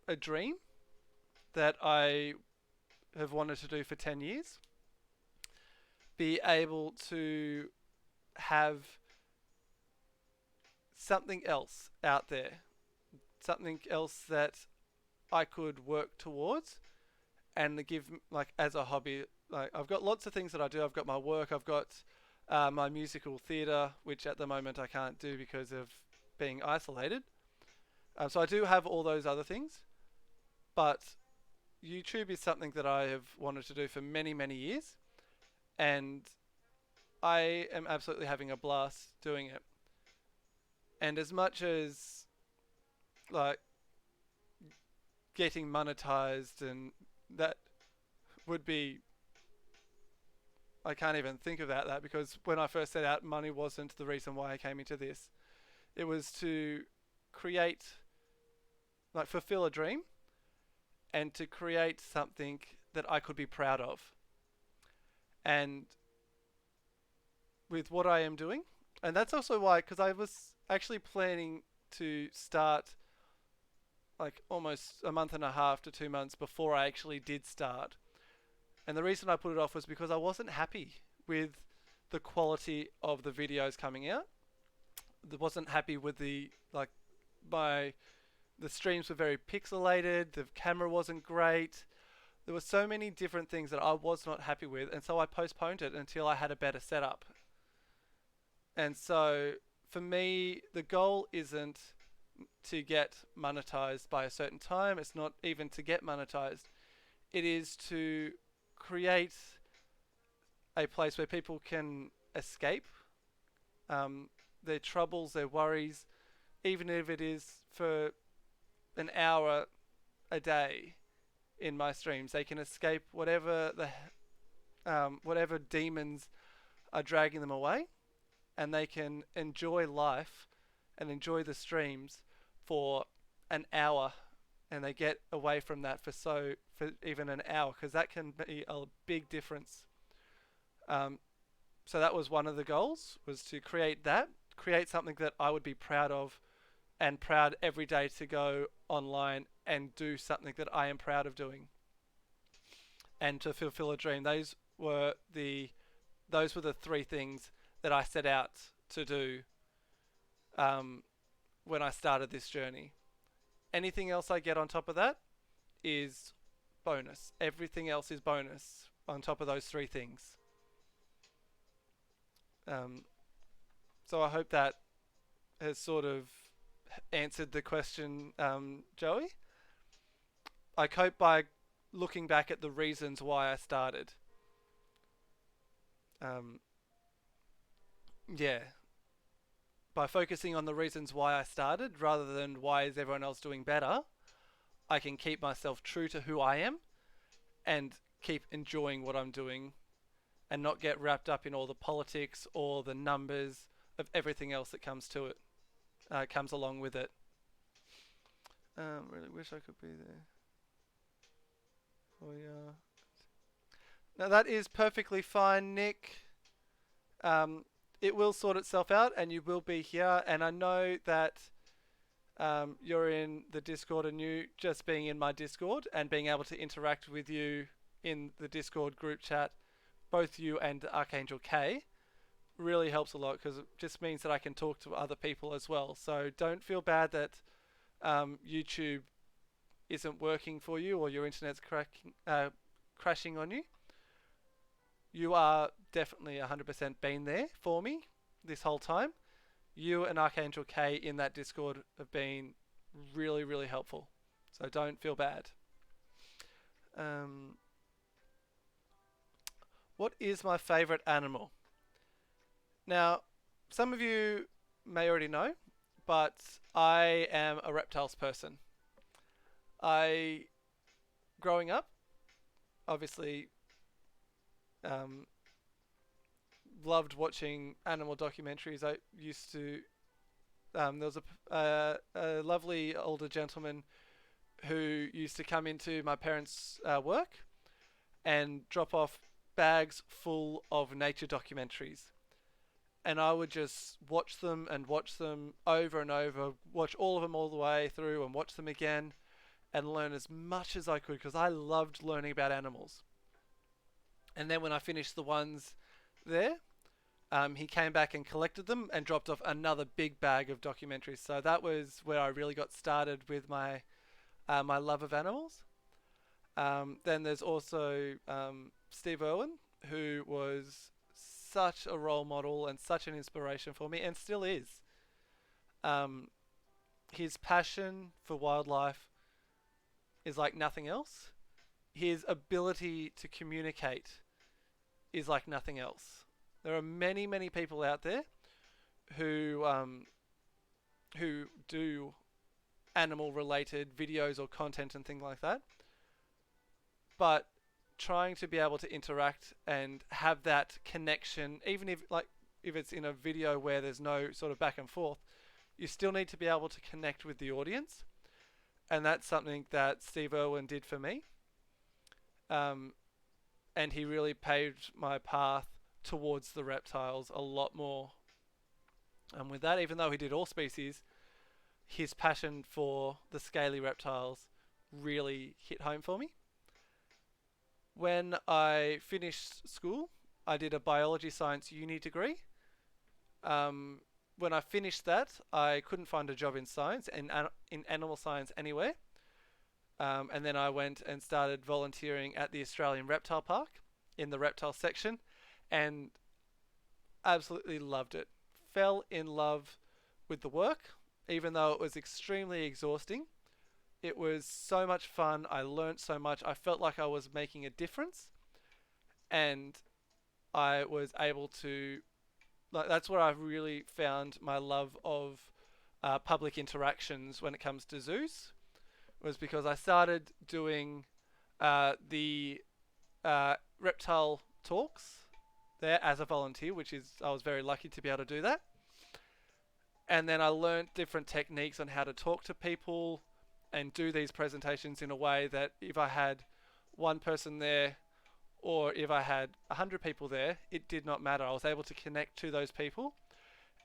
a dream that I have wanted to do for 10 years. Be able to have something else out there, something else that I could work towards and give like as a hobby. Like I've got lots of things that I do. I've got my work. I've got my musical theatre, which at the moment I can't do because of being isolated. So I do have all those other things, but YouTube is something that I have wanted to do for many, many years, and I am absolutely having a blast doing it. And as much as like getting monetized and that would be, I can't even think about that because when I first set out, money wasn't the reason why I came into this. It was to create, like fulfill a dream and to create something that I could be proud of. And with what I am doing, and that's also why, because I was actually planning to start like almost a month and a half to 2 months before I actually did start. And the reason I put it off was because I wasn't happy with the quality of the videos coming out. I wasn't happy with the streams were very pixelated, the camera wasn't great. There were so many different things that I was not happy with, and so I postponed it until I had a better setup. And so for me, the goal isn't to get monetized by a certain time. It's not even to get monetized. It is to create a place where people can escape their troubles, their worries, even if it is for an hour a day in my streams. They can escape whatever demons are dragging them away, and they can enjoy life and enjoy the streams for an hour, and they get away from that for even an hour, because that can be a big difference. So that was one of the goals, was to create something that I would be proud of, and proud every day to go online and do something that I am proud of doing, and to fulfill a dream. Those were the three things that I set out to do when I started this journey. Anything else I get on top of that is bonus. Everything else is bonus on top of those three things. So I hope that has sort of answered the question, Joey. I cope by looking back at the reasons why I started. Yeah. By focusing on the reasons why I started rather than why is everyone else doing better, I can keep myself true to who I am and keep enjoying what I'm doing and not get wrapped up in all the politics or the numbers of everything else that comes to it, comes along with it. Really wish I could be there. Oh yeah. Now that is perfectly fine, Nick. It will sort itself out and you will be here. And I know that you're in the Discord, and you just being in my Discord and being able to interact with you in the Discord group chat, both you and Archangel K, really helps a lot, because it just means that I can talk to other people as well. So don't feel bad that YouTube isn't working for you or your internet's crashing on you. You are definitely 100% been there for me this whole time. You and Archangel K in that Discord have been really, really helpful. So don't feel bad. What is my favorite animal? Now, some of you may already know, but I am a reptiles person. Growing up, obviously, loved watching animal documentaries. I used to. There was a lovely older gentleman who used to come into my parents' work and drop off bags full of nature documentaries, and I would just watch them and watch them over and over, watch all of them all the way through and watch them again and learn as much as I could because I loved learning about animals. And then when I finished the ones there, he came back and collected them and dropped off another big bag of documentaries. So that was where I really got started with my love of animals. Then there's also Steve Irwin, who was such a role model and such an inspiration for me, and still is. Um, his passion for wildlife is like nothing else. His ability to communicate is like nothing else. There are many, many people out there who do animal-related videos or content and things like that, but trying to be able to interact and have that connection, even if it's in a video where there's no sort of back and forth, you still need to be able to connect with the audience, and that's something that Steve Irwin did for me. Um, and he really paved my path towards the reptiles a lot more. And with that, even though he did all species, his passion for the scaly reptiles really hit home for me. When I finished school, I did a biology science uni degree. When I finished that, I couldn't find a job in science and in animal science anywhere. And then I went and started volunteering at the Australian Reptile Park in the reptile section and absolutely loved it. Fell in love with the work, even though it was extremely exhausting. It was so much fun. I learnt so much. I felt like I was making a difference, and I was able to. Like, that's where I really found my love of public interactions when it comes to zoos. Was because I started doing the reptile talks there as a volunteer, which is I was very lucky to be able to do that. And then I learnt different techniques on how to talk to people and do these presentations in a way that if I had one person there or if I had 100 people there, it did not matter. I was able to connect to those people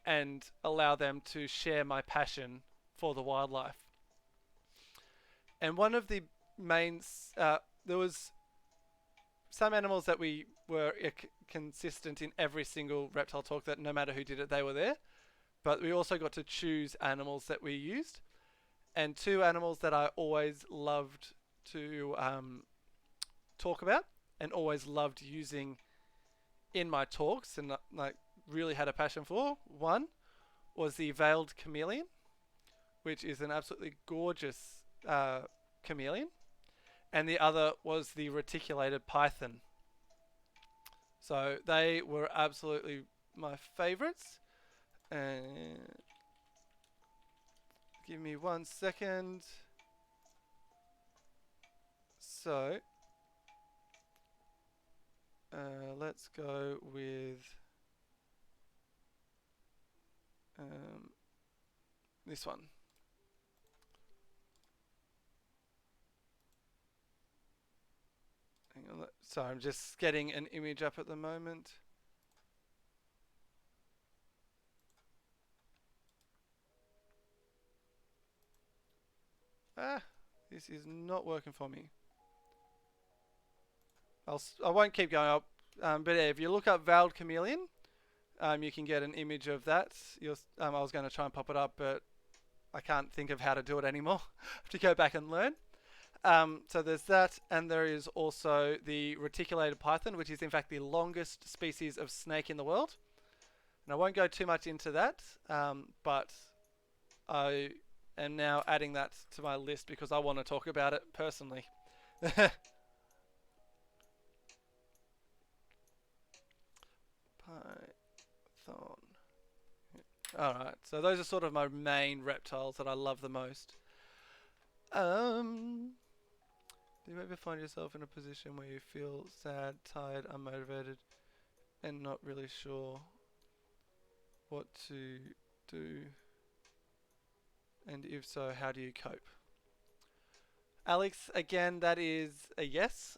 and allow them to share my passion for the wildlife. And one of the main, there was some animals that we were consistent in every single reptile talk that no matter who did it, they were there. But we also got to choose animals that we used. And two animals that I always loved to talk about and always loved using in my talks and like really had a passion for. One was the veiled chameleon, which is an absolutely gorgeous chameleon, and the other was the reticulated python. So they were absolutely my favorites. And give me 1 second. So let's go with this one. Hang on. Sorry, I'm just getting an image up at the moment. This is not working for me. I won't keep going up, but yeah, if you look up veiled chameleon, you can get an image of that. I was going to try and pop it up, but I can't think of how to do it anymore. I have to go back and learn. So there's that, and there is also the reticulated python, which is in fact the longest species of snake in the world. And I won't go too much into that, but I am now adding that to my list because I want to talk about it personally. Python. Alright, so those are sort of my main reptiles that I love the most. Do you ever find yourself in a position where you feel sad, tired, unmotivated, and not really sure what to do? And if so, how do you cope? Alex, again, that is a yes.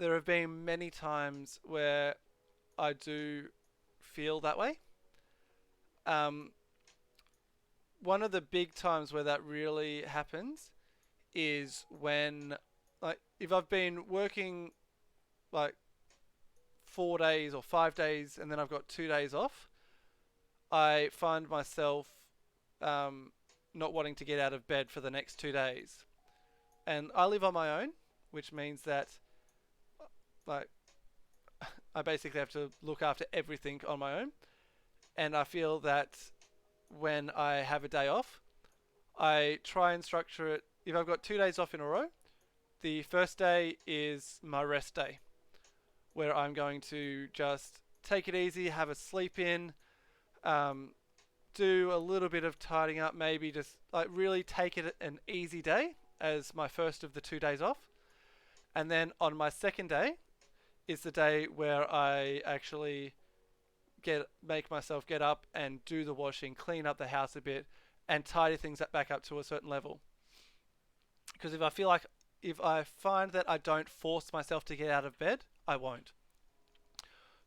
there have been many times where I do feel that way. Um, One of the big times where that really happens is when, like, if I've been working like 4 days or 5 days and then I've got 2 days off, I find myself um, not wanting to get out of bed for the next 2 days. And I live on my own, which means that like I basically have to look after everything on my own. And I feel that when I have a day off, I try and structure it. If I've got 2 days off in a row, the first day is my rest day, where I'm going to just take it easy, have a sleep in, um, do a little bit of tidying up, maybe just like really take it an easy day as my first of the 2 days off. And then on my second day is the day where I actually make myself get up and do the washing, clean up the house a bit, and tidy things back up to a certain level. Because if I find that I don't force myself to get out of bed, I won't.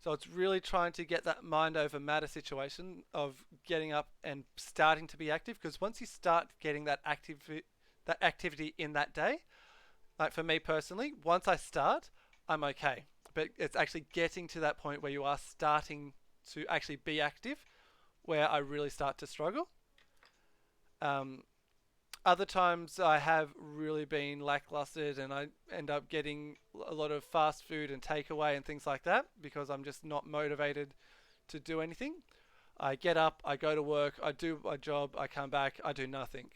So it's really trying to get that mind over matter situation of getting up and starting to be active. Because once you start getting that activity in that day, like for me personally, once I start, I'm okay. But it's actually getting to that point where you are starting to actually be active, where I really start to struggle. Um, Other times I have really been lackluster and I end up getting a lot of fast food and takeaway and things like that because I'm just not motivated to do anything. I get up, I go to work, I do my job, I come back, I do nothing.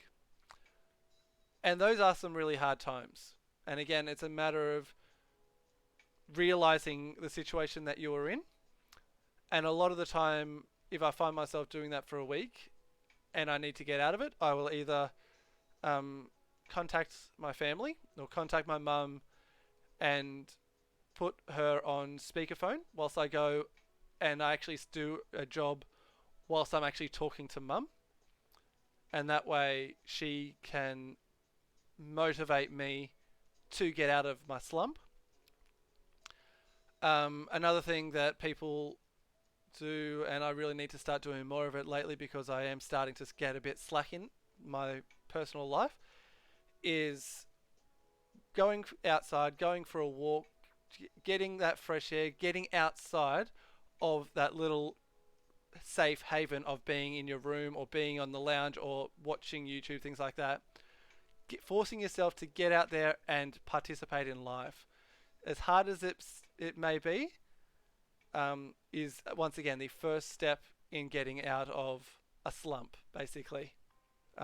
And those are some really hard times. And again, it's a matter of realizing the situation that you are in. And a lot of the time, if I find myself doing that for a week and I need to get out of it, I will either um, contact my family or contact my mum and put her on speakerphone whilst I go and I actually do a job whilst I'm actually talking to mum. And that way she can motivate me to get out of my slump. Another thing that people do, and I really need to start doing more of it lately because I am starting to get a bit slack in my personal life, is going outside, going for a walk, getting that fresh air, getting outside of that little safe haven of being in your room or being on the lounge or watching YouTube, things like that. Forcing yourself to get out there and participate in life. As hard as it may be, is once again the first step in getting out of a slump, basically.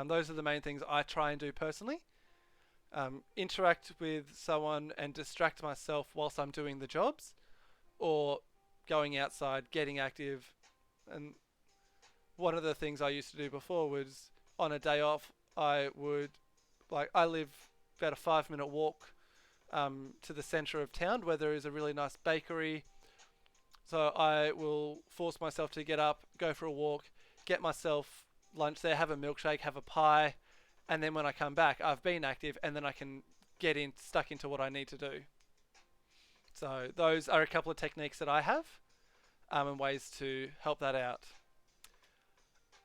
Those are the main things I try and do personally. Interact with someone and distract myself whilst I'm doing the jobs, or going outside, getting active. And one of the things I used to do before was on a day off, I live about a 5 minute walk to the centre of town where there is a really nice bakery. So I will force myself to get up, go for a walk, get myself lunch there, have a milkshake, have a pie, and then when I come back, I've been active, and then I can get stuck into what I need to do. So those are a couple of techniques that I have, and ways to help that out.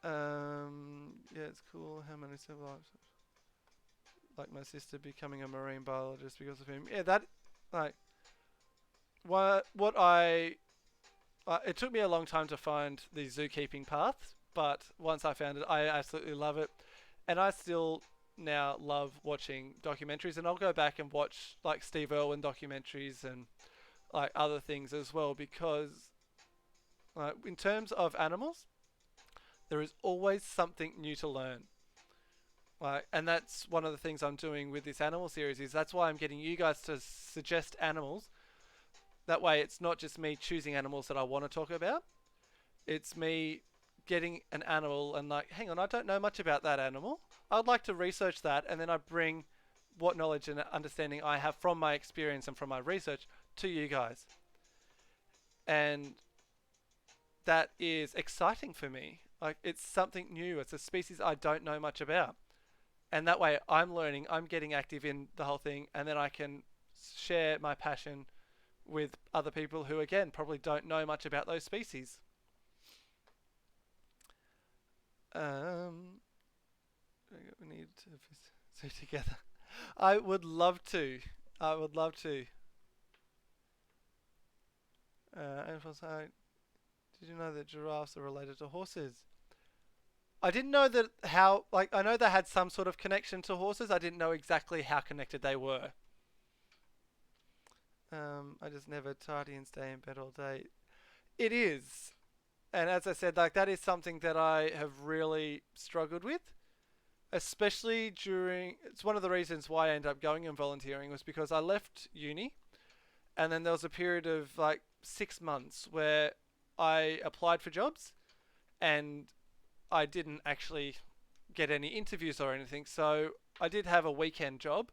Yeah, it's cool. How many survivors? Like my sister becoming a marine biologist because of him. Yeah, that like what I it took me a long time to find the zookeeping path, but once I found it, I absolutely love it. And I still now love watching documentaries, and I'll go back and watch like Steve Irwin documentaries and like other things as well, because in terms of animals, there is always something new to learn. And that's one of the things I'm doing with this animal series, is that's why I'm getting you guys to suggest animals. That way it's not just me choosing animals that I want to talk about. It's me getting an animal and like, hang on, I don't know much about that animal. I'd like to research that, and then I bring what knowledge and understanding I have from my experience and from my research to you guys. And that is exciting for me. Like, it's something new. It's a species I don't know much about. And that way I'm learning, I'm getting active in the whole thing, and then I can share my passion with other people who, again, probably don't know much about those species. Um, we need to see together. I would love to. I would love to. And also, did you know that giraffes are related to horses? I didn't know that how, like, I know they had some sort of connection to horses. I didn't know exactly how connected they were. I just never tidy and stay in bed all day. It is. And as I said, like, that is something that I have really struggled with, especially during, it's one of the reasons why I ended up going and volunteering was because I left uni and then there was a period of like 6 months where I applied for jobs and I didn't actually get any interviews or anything. So I did have a weekend job,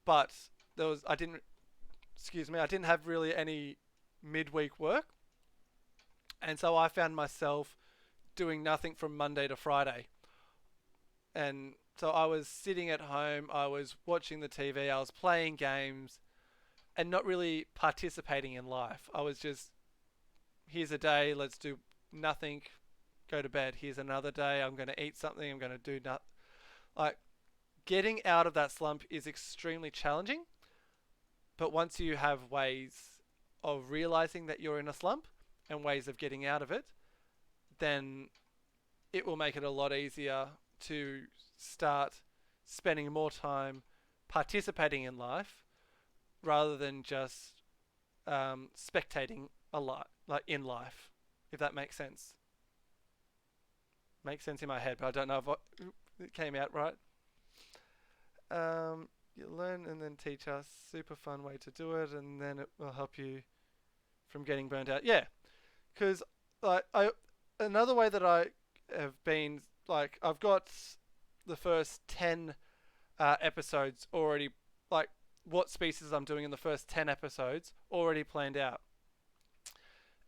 but I didn't, excuse me, I didn't have really any midweek work. And so I found myself doing nothing from Monday to Friday. And so I was sitting at home, I was watching the TV, I was playing games, and not really participating in life. I was just, here's a day, let's do nothing, go to bed. Here's another day, I'm going to eat something, I'm going to do nothing. Like, getting out of that slump is extremely challenging, but once you have ways of realizing that you're in a slump and ways of getting out of it, then it will make it a lot easier to start spending more time participating in life rather than just spectating a lot, like in life, if that makes sense. Makes sense in my head, but I don't know if it came out right. You learn and then teach us. Super fun way to do it, and then it will help you from getting burnt out. Yeah, because like I another way that I have been like I've got the first 10 episodes already, like what species I'm doing in the first 10 episodes already planned out,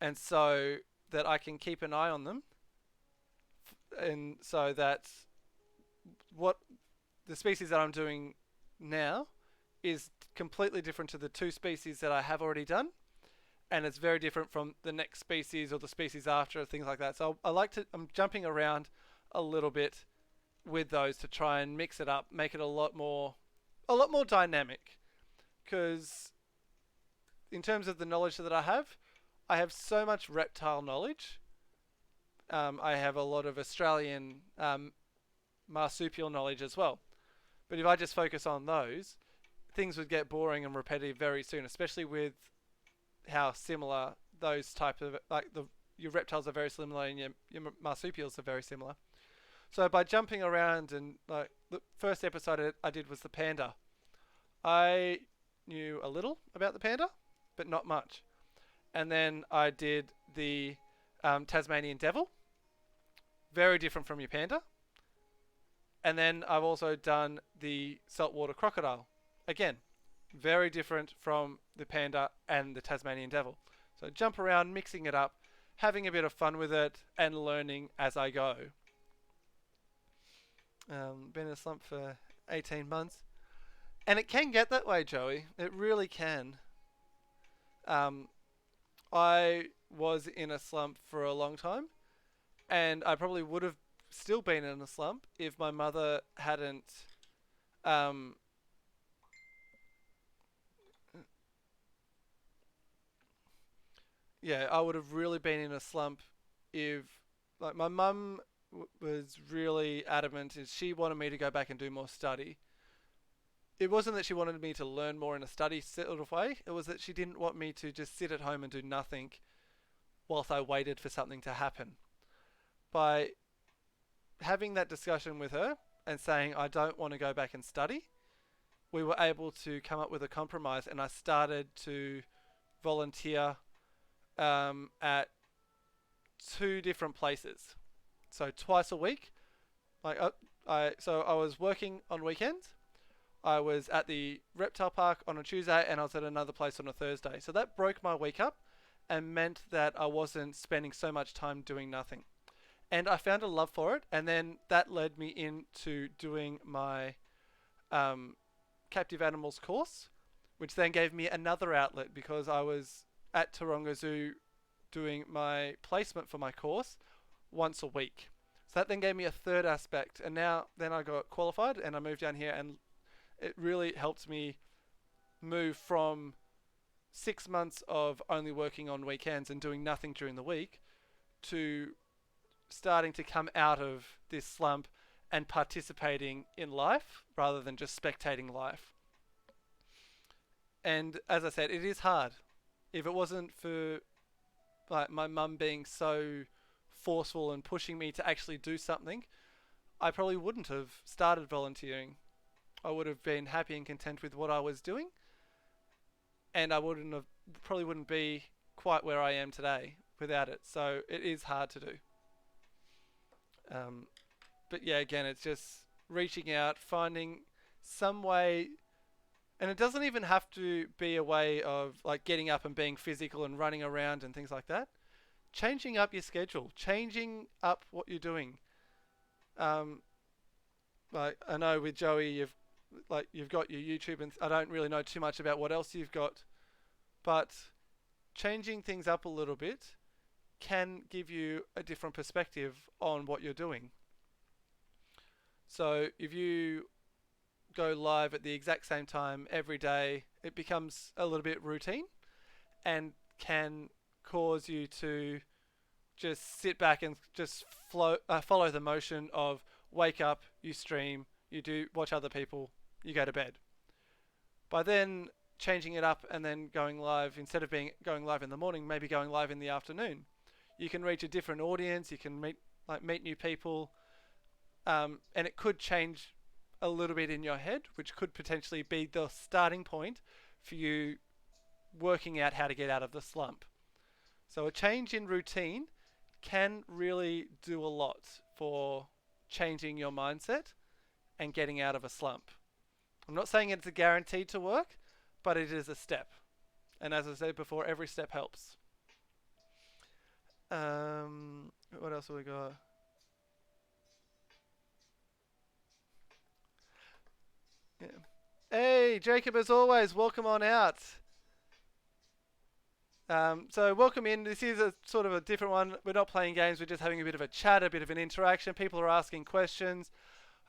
and so that I can keep an eye on them, and so that what the species that I'm doing now is completely different to the two species that I have already done, and it's very different from the next species or the species after, things like that. So I'm jumping around a little bit with those to try and mix it up, make it a lot more dynamic. Because in terms of the knowledge that I have so much reptile knowledge. I have a lot of Australian marsupial knowledge as well. But if I just focus on those, things would get boring and repetitive very soon, especially with how similar those types of your reptiles are very similar and your marsupials are very similar. So by jumping around and like the first episode I did was the panda. I knew a little about the panda, but not much. And then I did the Tasmanian devil, very different from your panda. And then I've also done the saltwater crocodile, again, very different from the panda and the Tasmanian devil. So jump around, mixing it up, having a bit of fun with it, and learning as I go. Been in a slump for 18 months. And it can get that way, Joey. It really can. I was in a slump for a long time, and I probably would have still been in a slump if my mother hadn't um, yeah, I would have really been in a slump if, like, my mum was really adamant and she wanted me to go back and do more study. It wasn't that she wanted me to learn more in a study sort of way. It was that she didn't want me to just sit at home and do nothing whilst I waited for something to happen. By having that discussion with her and saying I don't want to go back and study, we were able to come up with a compromise, and I started to volunteer at two different places. So twice a week, like I was working on weekends. I was at the reptile park on a Tuesday, and I was at another place on a Thursday. So that broke my week up, and meant that I wasn't spending so much time doing nothing. And I found a love for it, and then that led me into doing my captive animals course, which then gave me another outlet because I was at Taronga Zoo doing my placement for my course once a week. So that then gave me a third aspect, and now then I got qualified and I moved down here, and it really helped me move from 6 months of only working on weekends and doing nothing during the week to starting to come out of this slump and participating in life rather than just spectating life. And as I said, it is hard. If it wasn't for like my mum being so forceful and pushing me to actually do something, I probably wouldn't have started volunteering. I would have been happy and content with what I was doing, and I probably wouldn't be quite where I am today without it. So it is hard to do. Um, but yeah, again, it's just reaching out, finding some way, and it doesn't even have to be a way of like getting up and being physical and running around and things like that. Changing up your schedule, changing up what you're doing. Um, like I know with Joey, you've got your YouTube, and I don't really know too much about what else you've got, but changing things up a little bit can give you a different perspective on what you're doing. So if you go live at the exact same time every day, it becomes a little bit routine and can cause you to just sit back and just follow the motion of wake up, you stream, you do watch other people, you go to bed. By then changing it up and then going live, instead of being going live in the morning, maybe going live in the afternoon, you can reach a different audience. You can meet new people, and it could change a little bit in your head, which could potentially be the starting point for you working out how to get out of the slump. So a change in routine can really do a lot for changing your mindset and getting out of a slump. I'm not saying it's a guarantee to work, but it is a step. And as I said before, every step helps. What else have we got? Yeah. Hey, Jacob, as always, welcome on out. So welcome in. This is a sort of a different one. We're not playing games. We're just having a bit of a chat, a bit of an interaction. People are asking questions,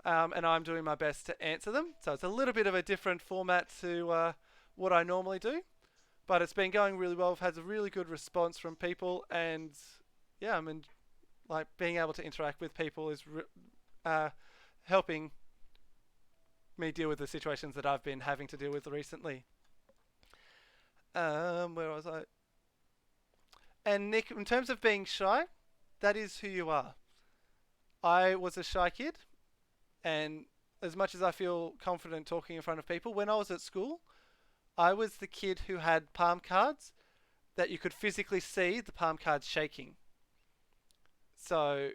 and I'm doing my best to answer them. So it's a little bit of a different format to what I normally do, but it's been going really well. I've had a really good response from people, and yeah, I mean, like being able to interact with people is helping me deal with the situations that I've been having to deal with recently. Where was I? And Nick, in terms of being shy, that is who you are. I was a shy kid, and as much as I feel confident talking in front of people, when I was at school, I was the kid who had palm cards that you could physically see the palm cards shaking. So,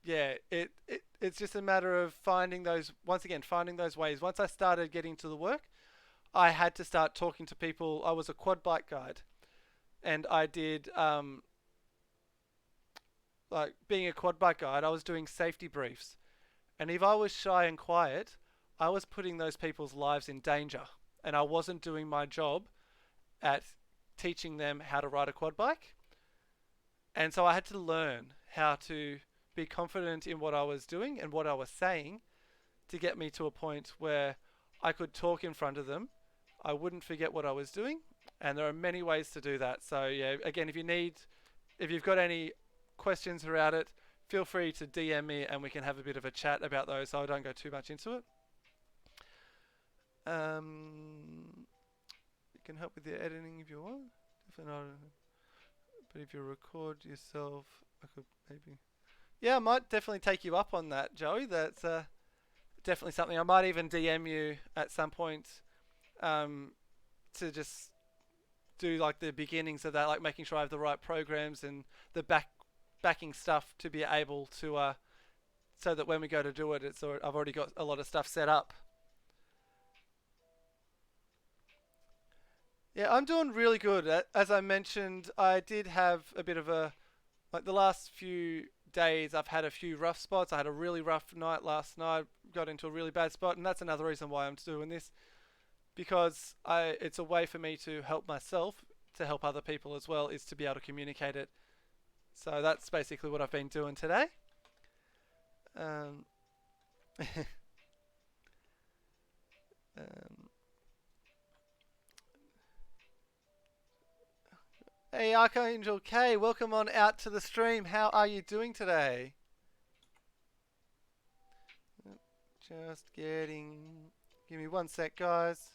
yeah, it's just a matter of finding those, once again, finding those ways. Once I started getting to the work, I had to start talking to people. I was a quad bike guide, and I did like being a quad bike guide, I was doing safety briefs. And if I was shy and quiet, I was putting those people's lives in danger. And I wasn't doing my job at teaching them how to ride a quad bike. And so I had to learn how to be confident in what I was doing and what I was saying to get me to a point where I could talk in front of them. I wouldn't forget what I was doing. And there are many ways to do that. So yeah, again, if you've got any questions around it, feel free to DM me and we can have a bit of a chat about those so I don't go too much into it. You can help with the editing if you want. If not, but if you record yourself, I could maybe... Yeah, I might definitely take you up on that, Joey. That's definitely something. I might even DM you at some point to just do like the beginnings of that, like making sure I have the right programs and the backing stuff to be able to, so that when we go to do it, I've already got a lot of stuff set up. Yeah, I'm doing really good. As I mentioned, I did have a bit of like the last few days, I've had a few rough spots. I had a really rough night last night, got into a really bad spot, and that's another reason why I'm doing this. because it's a way for me to help myself, to help other people as well, is to be able to communicate it. So that's basically what I've been doing today. Um, um, hey, Archangel K, welcome on out to the stream. How are you doing today? Just getting. Give me one sec, guys.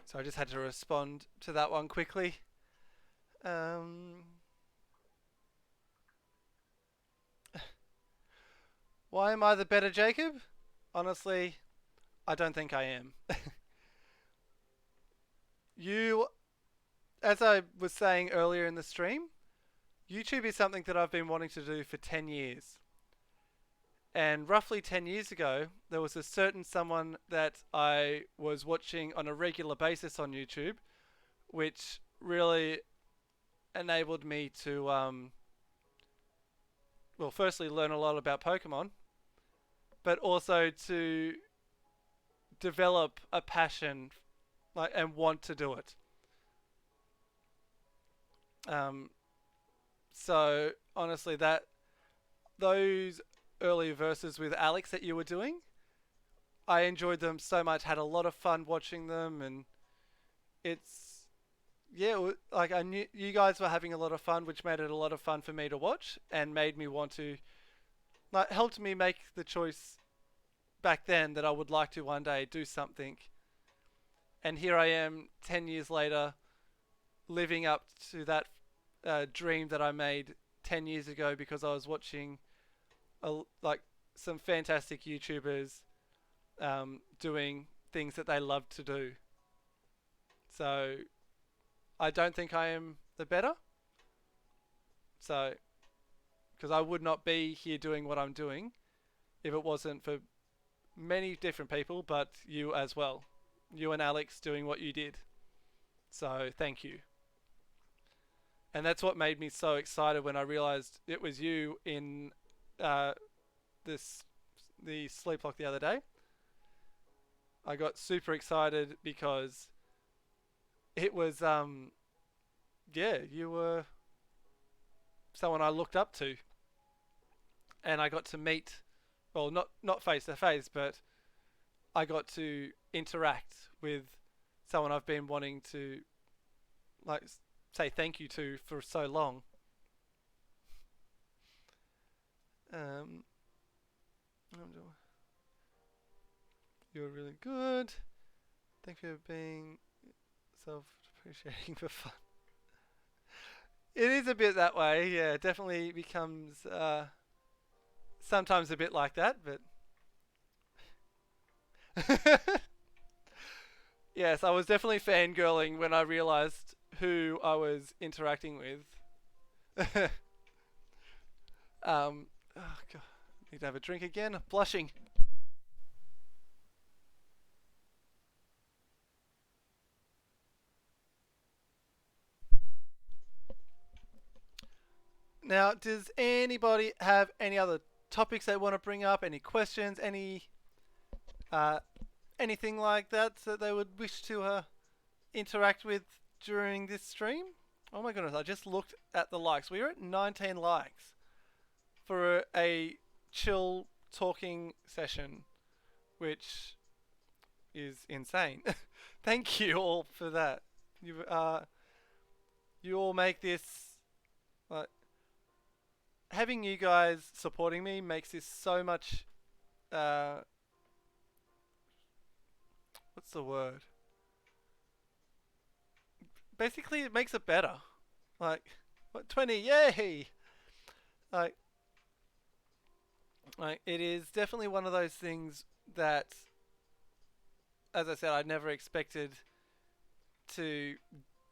So I just had to respond to that one quickly. Why am I the better Jacob? Honestly, I don't think I am. You, as I was saying earlier in the stream, YouTube is something that I've been wanting to do for 10 years. And roughly 10 years ago, there was a certain someone that I was watching on a regular basis on YouTube, which really enabled me to, well, firstly, learn a lot about Pokemon, but also to develop a passion and want to do it. Um, so honestly, that those early verses with Alex that you were doing, I enjoyed them so much. Had a lot of fun watching them, and it's yeah, like I knew you guys were having a lot of fun, which made it a lot of fun for me to watch, and made me want to like helped me make the choice back then that I would like to one day do something. And here I am, 10 years later, living up to that dream that I made 10 years ago because I was watching like some fantastic YouTubers doing things that they love to do. So I don't think I am the better. So because I would not be here doing what I'm doing if it wasn't for many different people, but you as well. You and Alex doing what you did. So thank you. And that's what made me so excited when I realized it was you in uh, this the sleep lock the other day. I got super excited because it was yeah, you were someone I looked up to, and I got to meet, well, not face to face, but I got to interact with someone I've been wanting to like say thank you to for so long. Um, you were really good. Thank you for being self-depreciating for fun. It is a bit that way, yeah. It definitely becomes sometimes a bit like that, but yes, I was definitely fangirling when I realized who I was interacting with. Oh god, need to have a drink again. Blushing. Now, does anybody have any other topics they want to bring up? Any questions? Uh, anything like that that they would wish to interact with during this stream? Oh my goodness, I just looked at the likes. We are at 19 likes for a chill talking session, which is insane. Thank you all for that. You all make this like having you guys supporting me makes this so much. Uh, what's the word? Basically, it makes it better. Like, what 20? Yay! Like, like it is definitely one of those things that, as I said, I never expected to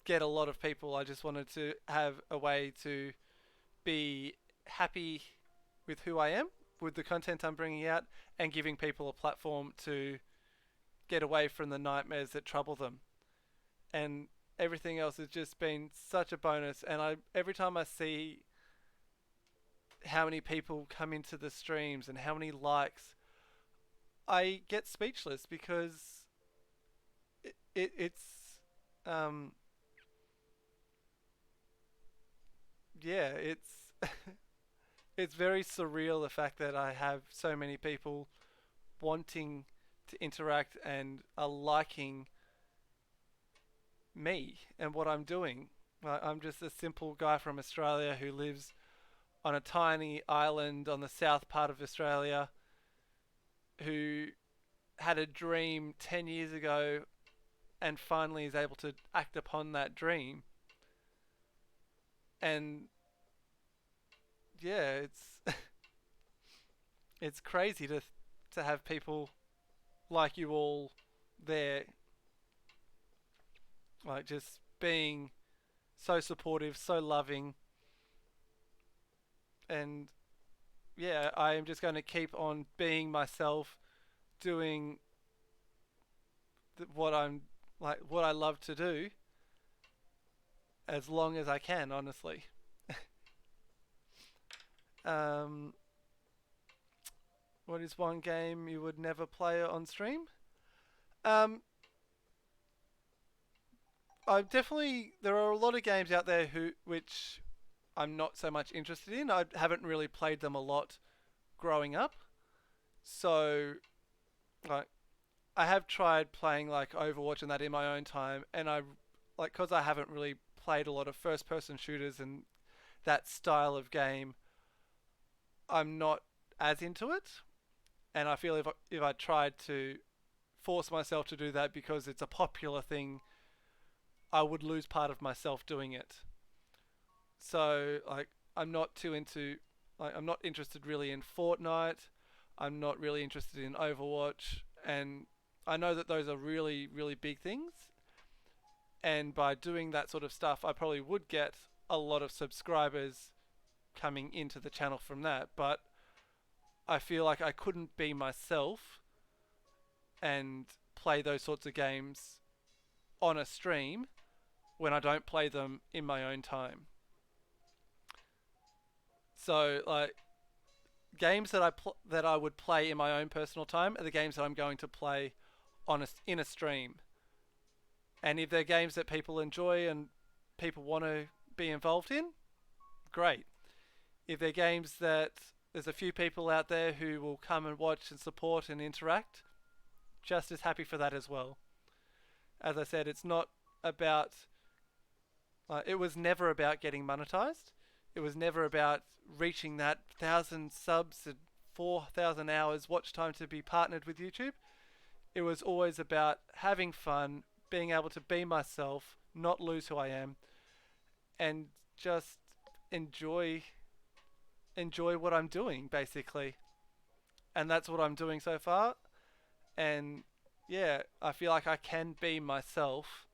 get a lot of people. I just wanted to have a way to be happy with who I am, with the content I'm bringing out, and giving people a platform to get away from the nightmares that trouble them. And everything else has just been such a bonus. And every time I see how many people come into the streams and how many likes, I get speechless because it's um yeah, it's it's very surreal the fact that I have so many people wanting to interact and are liking me and what I'm doing. I'm just a simple guy from Australia who lives on a tiny island on the south part of Australia who had a dream 10 years ago and finally is able to act upon that dream. And yeah, it's it's crazy to have people like you all there, like just being so supportive, so loving, and yeah, I am just going to keep on being myself, doing what I'm like, what I love to do, as long as I can. Honestly, um, what is one game you would never play on stream? Um, I definitely there are a lot of games out there which I'm not so much interested in. I haven't really played them a lot growing up, so like I have tried playing like Overwatch and that in my own time, and I like because I haven't really played a lot of first-person shooters and that style of game. I'm not as into it, and I feel if I tried to force myself to do that because it's a popular thing, I would lose part of myself doing it. So like I'm not too into like I'm not interested really in Fortnite. I'm not really interested in Overwatch, and I know that those are really really big things. And by doing that sort of stuff, I probably would get a lot of subscribers coming into the channel from that. But I feel like I couldn't be myself and play those sorts of games on a stream when I don't play them in my own time. So like games that I would play in my own personal time are the games that I'm going to play in a stream. And if they're games that people enjoy and people want to be involved in, great. If they're games that there's a few people out there who will come and watch and support and interact, just as happy for that as well. As I said, it's not about it was never about getting monetized. It was never about reaching that 1,000 subs and 4,000 hours watch time to be partnered with YouTube. It was always about having fun, being able to be myself, not lose who I am, and just enjoy what I'm doing basically. And that's what I'm doing so far. And yeah, I feel like I can be myself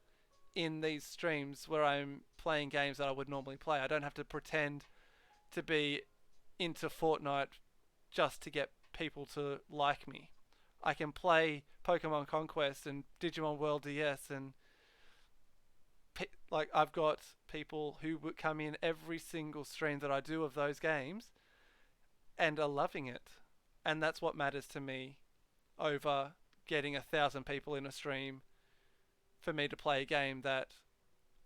in these streams where I'm playing games that I would normally play. I don't have to pretend to be into Fortnite just to get people to like me. I can play Pokemon Conquest and Digimon World DS and like I've got people who would come in every single stream that I do of those games and are loving it. And that's what matters to me over getting 1,000 people in a stream for me to play a game that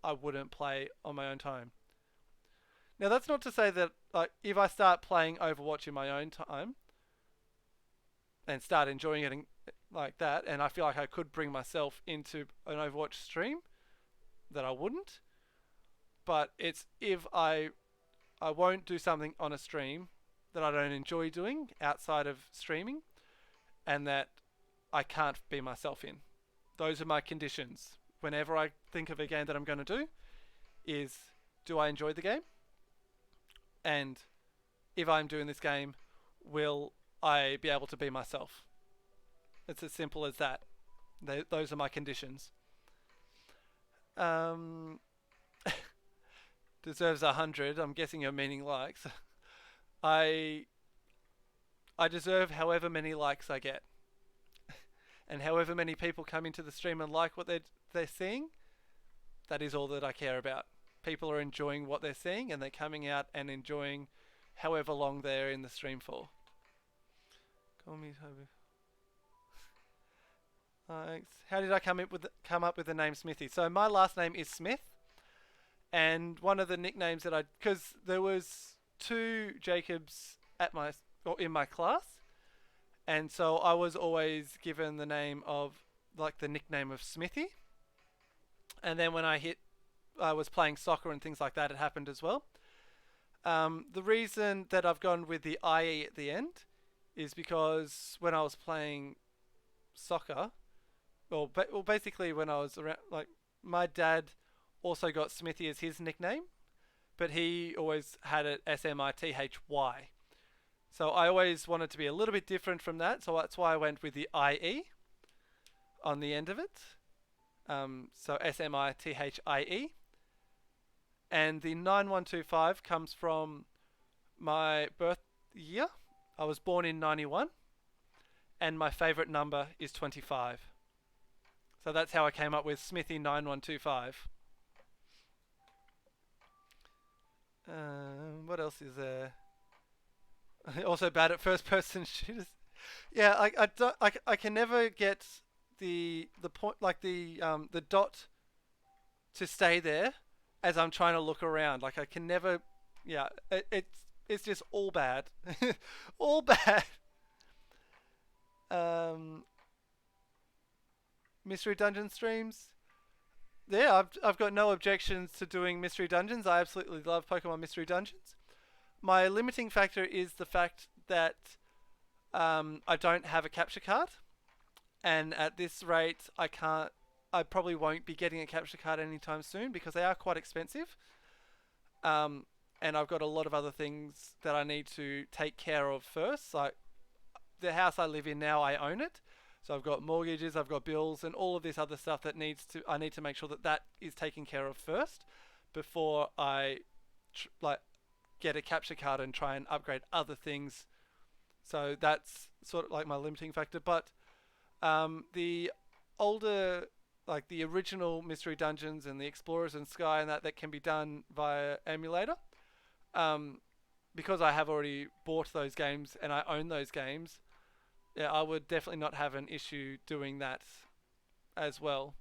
I wouldn't play on my own time. Now that's not to say that like if I start playing Overwatch in my own time and start enjoying it like that, and I feel like I could bring myself into an Overwatch stream, that I wouldn't. But it's if I won't do something on a stream that I don't enjoy doing outside of streaming, and that I can't be myself in. Those are my conditions. Whenever I think of a game that I'm going to do, is do I enjoy the game? And if I'm doing this game, will I be able to be myself? It's as simple as that. Those are my conditions. Um, deserves 100. I'm guessing you're meaning likes. I I deserve however many likes I get, and however many people come into the stream and like what they're seeing. That is all that I care about. People are enjoying what they're seeing, and they're coming out and enjoying however long they're in the stream for. Call me Toby. Thanks. How did I come up with the name Smithy? So my last name is Smith, and one of the nicknames that because there was two Jacobs at my or in my class, and so I was always given the name of like the nickname of Smithy. And then when I was playing soccer and things like that, it happened as well. The reason that I've gone with the IE at the end is because when I was playing soccer, well, basically when I was around, like my dad also got Smithy as his nickname, but he always had it SMITHY. So I always wanted to be a little bit different from that, so that's why I went with the IE on the end of it. So SMITHIE. And the 9125 comes from my birth year. I was born in 91, and my favourite number is 25. So that's how I came up with Smithy 9125. What else is there? Also bad at first person shooters. Yeah, I can never get the point, like the dot to stay there as I'm trying to look around. Like I can never, yeah, it's just all bad, all bad. Mystery Dungeon streams. Yeah, I've got no objections to doing Mystery Dungeons. I absolutely love Pokemon Mystery Dungeons. My limiting factor is the fact that I don't have a capture card, and at this rate, I probably won't be getting a capture card anytime soon because they are quite expensive. And I've got a lot of other things that I need to take care of first. Like the house I live in now, I own it. So I've got mortgages, I've got bills, and all of this other stuff that I need to make sure that that is taken care of first before I get a capture card and try and upgrade other things. So that's sort of like my limiting factor. But the older, like the original Mystery Dungeons and the Explorers and Sky and that can be done via emulator. Because I have already bought those games and I own those games, yeah, I would definitely not have an issue doing that as well.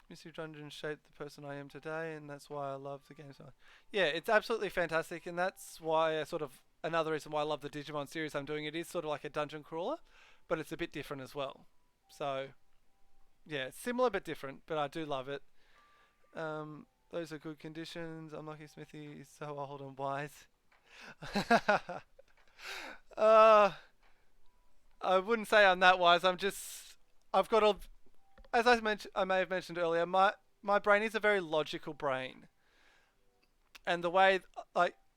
Mystery Dungeon shaped the person I am today, and that's why I love the game so much. Yeah, it's absolutely fantastic, and that's why another reason why I love the Digimon series I'm doing. It is sort of like a dungeon crawler, but it's a bit different as well. So, yeah, similar but different, but I do love it. Those are good conditions. Unlucky Smithy is so old and wise. I wouldn't say I'm that wise. I've got as I may have mentioned earlier, my brain is a very logical brain, and the way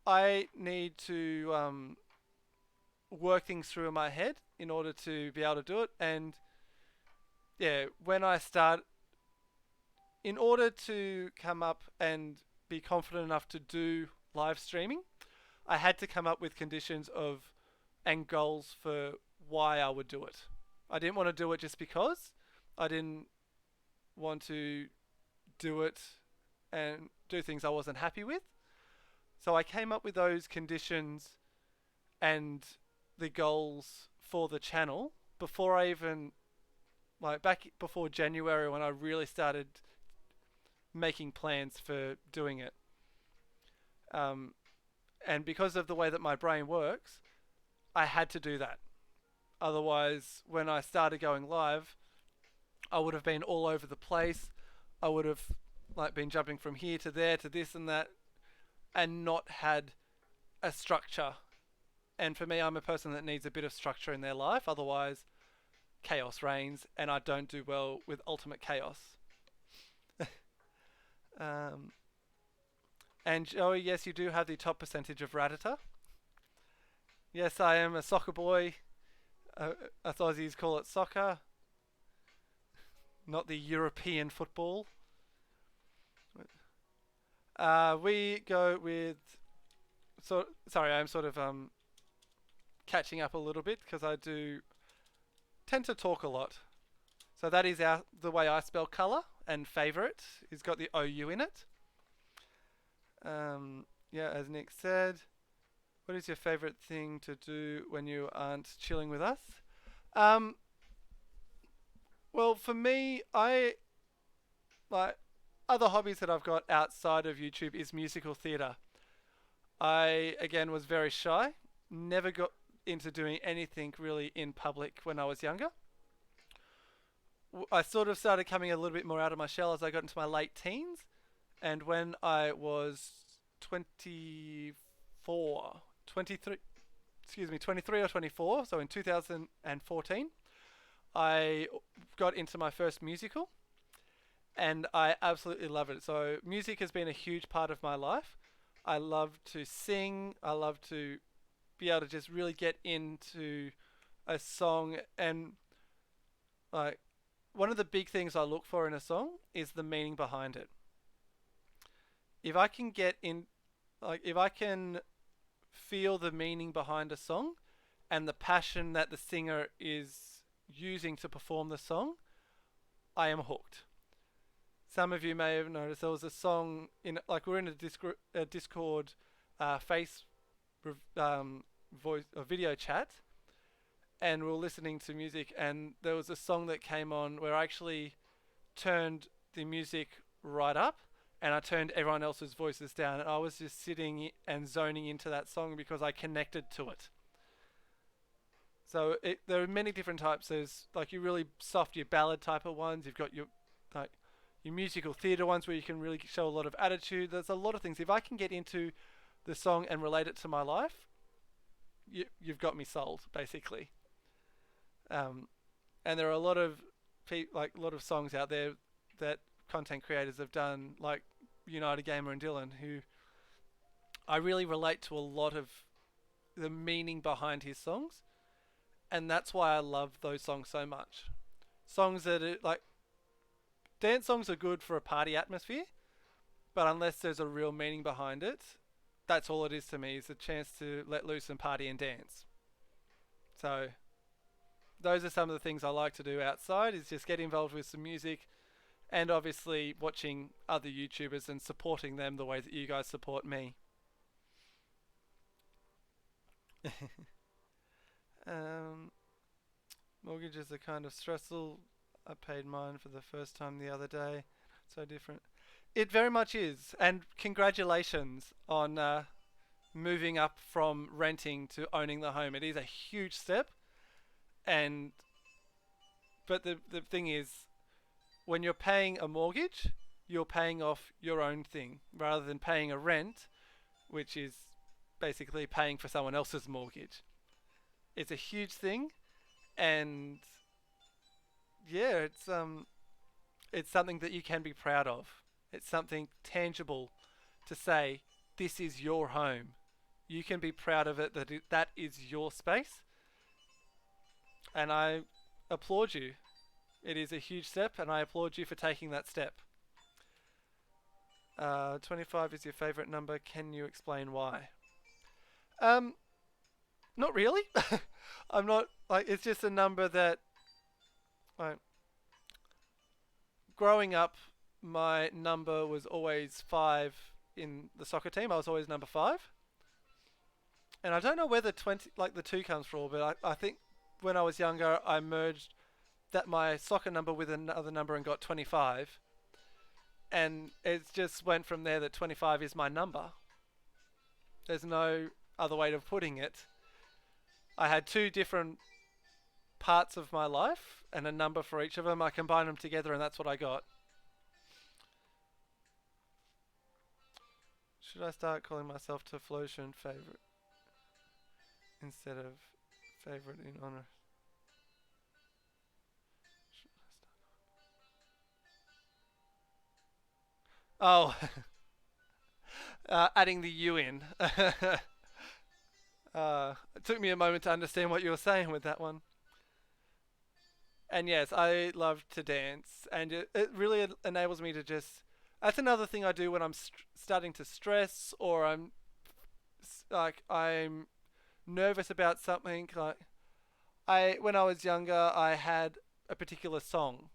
I need to work things through in my head in order to be able to do it. And yeah, in order to come up and be confident enough to do live streaming, I had to come up with conditions and goals for why I would do it. I didn't want to do it just because. I didn't want to do it and do things I wasn't happy with. So I came up with those conditions and the goals for the channel before I even, back before January when I really started making plans for doing it. And because of the way that my brain works, I had to do that. Otherwise, when I started going live, I would have been all over the place. I would have been jumping from here to there to this and that, and not had a structure. And for me, I'm a person that needs a bit of structure in their life. Otherwise, chaos reigns, and I don't do well with ultimate chaos. And Joey, yes, you do have the top percentage of Rattata. Yes, I am a soccer boy. Us Aussies call it soccer, not the European football. We go with sorry, I'm sort of catching up a little bit because I do tend to talk a lot. So that is the way I spell color, and favorite is got the OU in it. Yeah, as Nick said, what is your favorite thing to do when you aren't chilling with us? Um, well, for me, I like other hobbies that I've got outside of YouTube is musical theatre. I again was very shy, never got into doing anything really in public when I was younger. I sort of started coming a little bit more out of my shell as I got into my late teens, and when I was 24, 23, excuse me, 23 or 24, so in 2014, I got into my first musical, and I absolutely love it. So music has been a huge part of my life. I love to sing. I love to be able to just really get into a song, and like one of the big things I look for in a song is the meaning behind it. If I can get in, like if I can feel the meaning behind a song and the passion that the singer is using to perform the song, I am hooked. Some of you may have noticed there was a song in, like we're in a Discord face voice or video chat, and we are listening to music, and there was a song that came on where I actually turned the music right up, and I turned everyone else's voices down, and I was just sitting and zoning into that song because I connected to it. So there are many different types. There's like your really soft, your ballad type of ones. You've got your like your musical theatre ones where you can really show a lot of attitude. There's a lot of things. If I can get into the song and relate it to my life, you've got me sold, basically. Um, and there are a lot of like a lot of songs out there that content creators have done, like United Gamer and Dylan, who I really relate to a lot of the meaning behind his songs, and that's why I love those songs so much. Songs that are like dance songs are good for a party atmosphere, but unless there's a real meaning behind it, that's all it is to me, is a chance to let loose and party and dance. So those are some of the things I like to do outside, is just get involved with some music, and obviously watching other YouTubers and supporting them the way that you guys support me. um, Mortgages are kind of stressful. I paid mine for the first time the other day. So different. It very much is. And congratulations on moving up from renting to owning the home. It is a huge step. And but the thing is, when you're paying a mortgage, you're paying off your own thing rather than paying a rent, which is basically paying for someone else's mortgage. It's a huge thing, and yeah, it's something that you can be proud of. It's something tangible to say this is your home. You can be proud of it, that is your space, and I applaud you. It is a huge step, and I applaud you for taking that step. 25 is your favorite number. Can you explain why? Um, Not really. I'm not like it's just a number that like growing up, my number was always 5 in the soccer team. I was always number 5. And I don't know where the 20 like the 2 comes from, but I think when I was younger I merged that my soccer number with another number and got 25, and it just went from there that 25 is my number. There's no other way of putting it. I had 2 different parts of my life and a number for each of them. I combined them together, and that's what I got. Should I start calling myself Teflosian favorite instead of favorite in honor? Oh, adding the U in. It took me a moment to understand what you were saying with that one. And yes, I love to dance, and it really enables me to just That's another thing I do when I'm starting to stress, or I'm nervous about something. Like when I was younger, I had a particular song,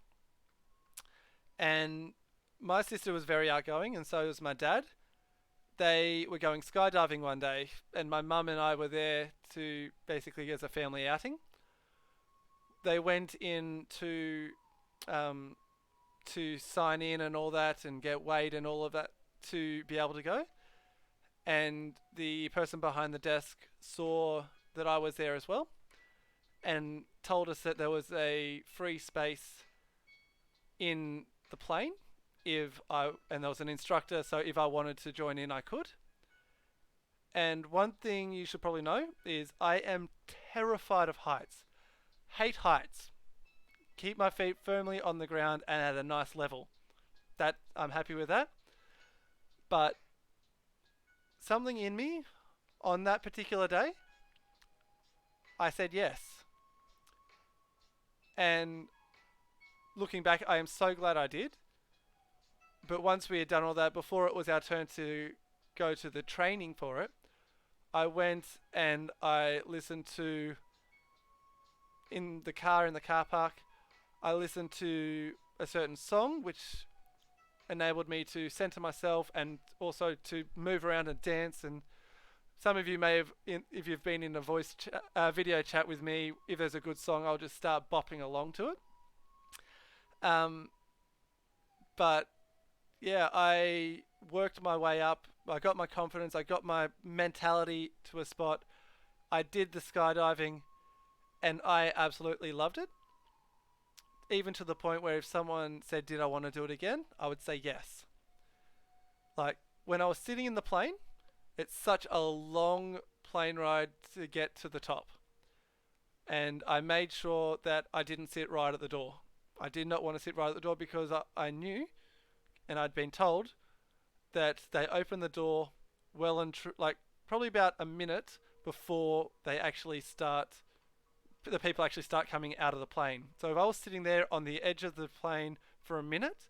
and my sister was very outgoing, and so was my dad. They were going skydiving one day, and my mum and I were there to basically as a family outing. They went in um, to sign in and all that, and get weighed and all of that to be able to go. And the person behind the desk saw that I was there as well, and told us that there was a free space in the plane if I and there was an instructor, so if I wanted to join in I could. And one thing you should probably know is I am terrified of heights. Hate heights. Keep my feet firmly on the ground and at a nice level. That I'm happy with that. But something in me on that particular day, I said yes. And looking back, I am so glad I did. But once we had done all that, before it was our turn to go to the training for it, I went and I listened to, in the car in the car park, I listened to a certain song which enabled me to center myself and also to move around and dance. And some of you may have, if you've been in a video chat with me, if there's a good song, I'll just start bopping along to it. But yeah, I worked my way up. I got my confidence. I got my mentality to a spot. I did the skydiving, and I absolutely loved it. Even to the point where if someone said, "Did I want to do it again?" I would say yes. Like when I was sitting in the plane, it's such a long plane ride to get to the top, and I made sure that I didn't sit right at the door. I did not want to sit right at the door because I knew, and I'd been told that they open the door well and like probably about a minute before the people actually start coming out of the plane. So if I was sitting there on the edge of the plane for a minute,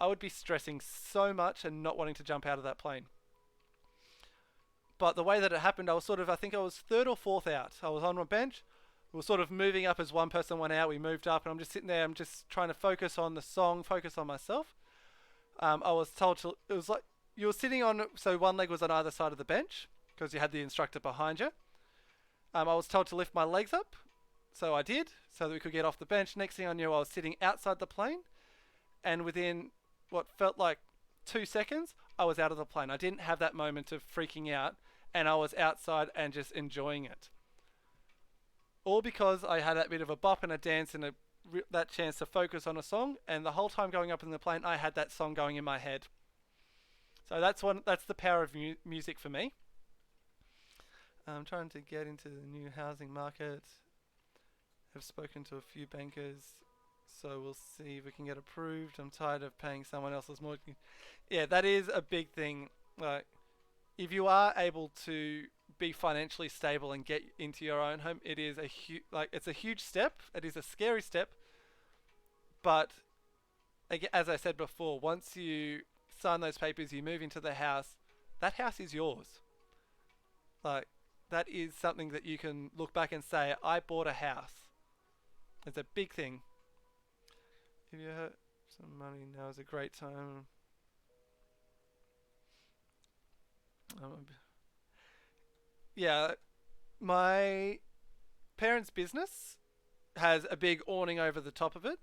I would be stressing so much and not wanting to jump out of that plane. But the way that it happened, I think I was third or fourth out. I was on my bench. We were sort of moving up as one person went out. We moved up, and I'm just sitting there. I'm just trying to focus on the song, focus on myself. I was told to. It was like you were sitting on. So one leg was on either side of the bench because you had the instructor behind you. I was told to lift my legs up, so I did, so that we could get off the bench. Next thing I knew, I was sitting outside the plane, and within what felt like 2 seconds, I was out of the plane. I didn't have that moment of freaking out, and I was outside and just enjoying it. All because I had that bit of a bop and a dance and that chance to focus on a song, and the whole time going up in the plane, I had that song going in my head. So that's the power of music for me. I'm trying to get into the new housing market. I've spoken to a few bankers, so we'll see if we can get approved. I'm tired of paying someone else's mortgage. Yeah, that is a big thing. Like, if you are able to be financially stable and get into your own home, it is it's a huge step. It is a scary step, but again, as I said before, once you sign those papers, you move into the house. That house is yours. Like, that is something that you can look back and say, I bought a house. It's a big thing. If you have some money, now is a great time. Yeah, my parents' business has a big awning over the top of it,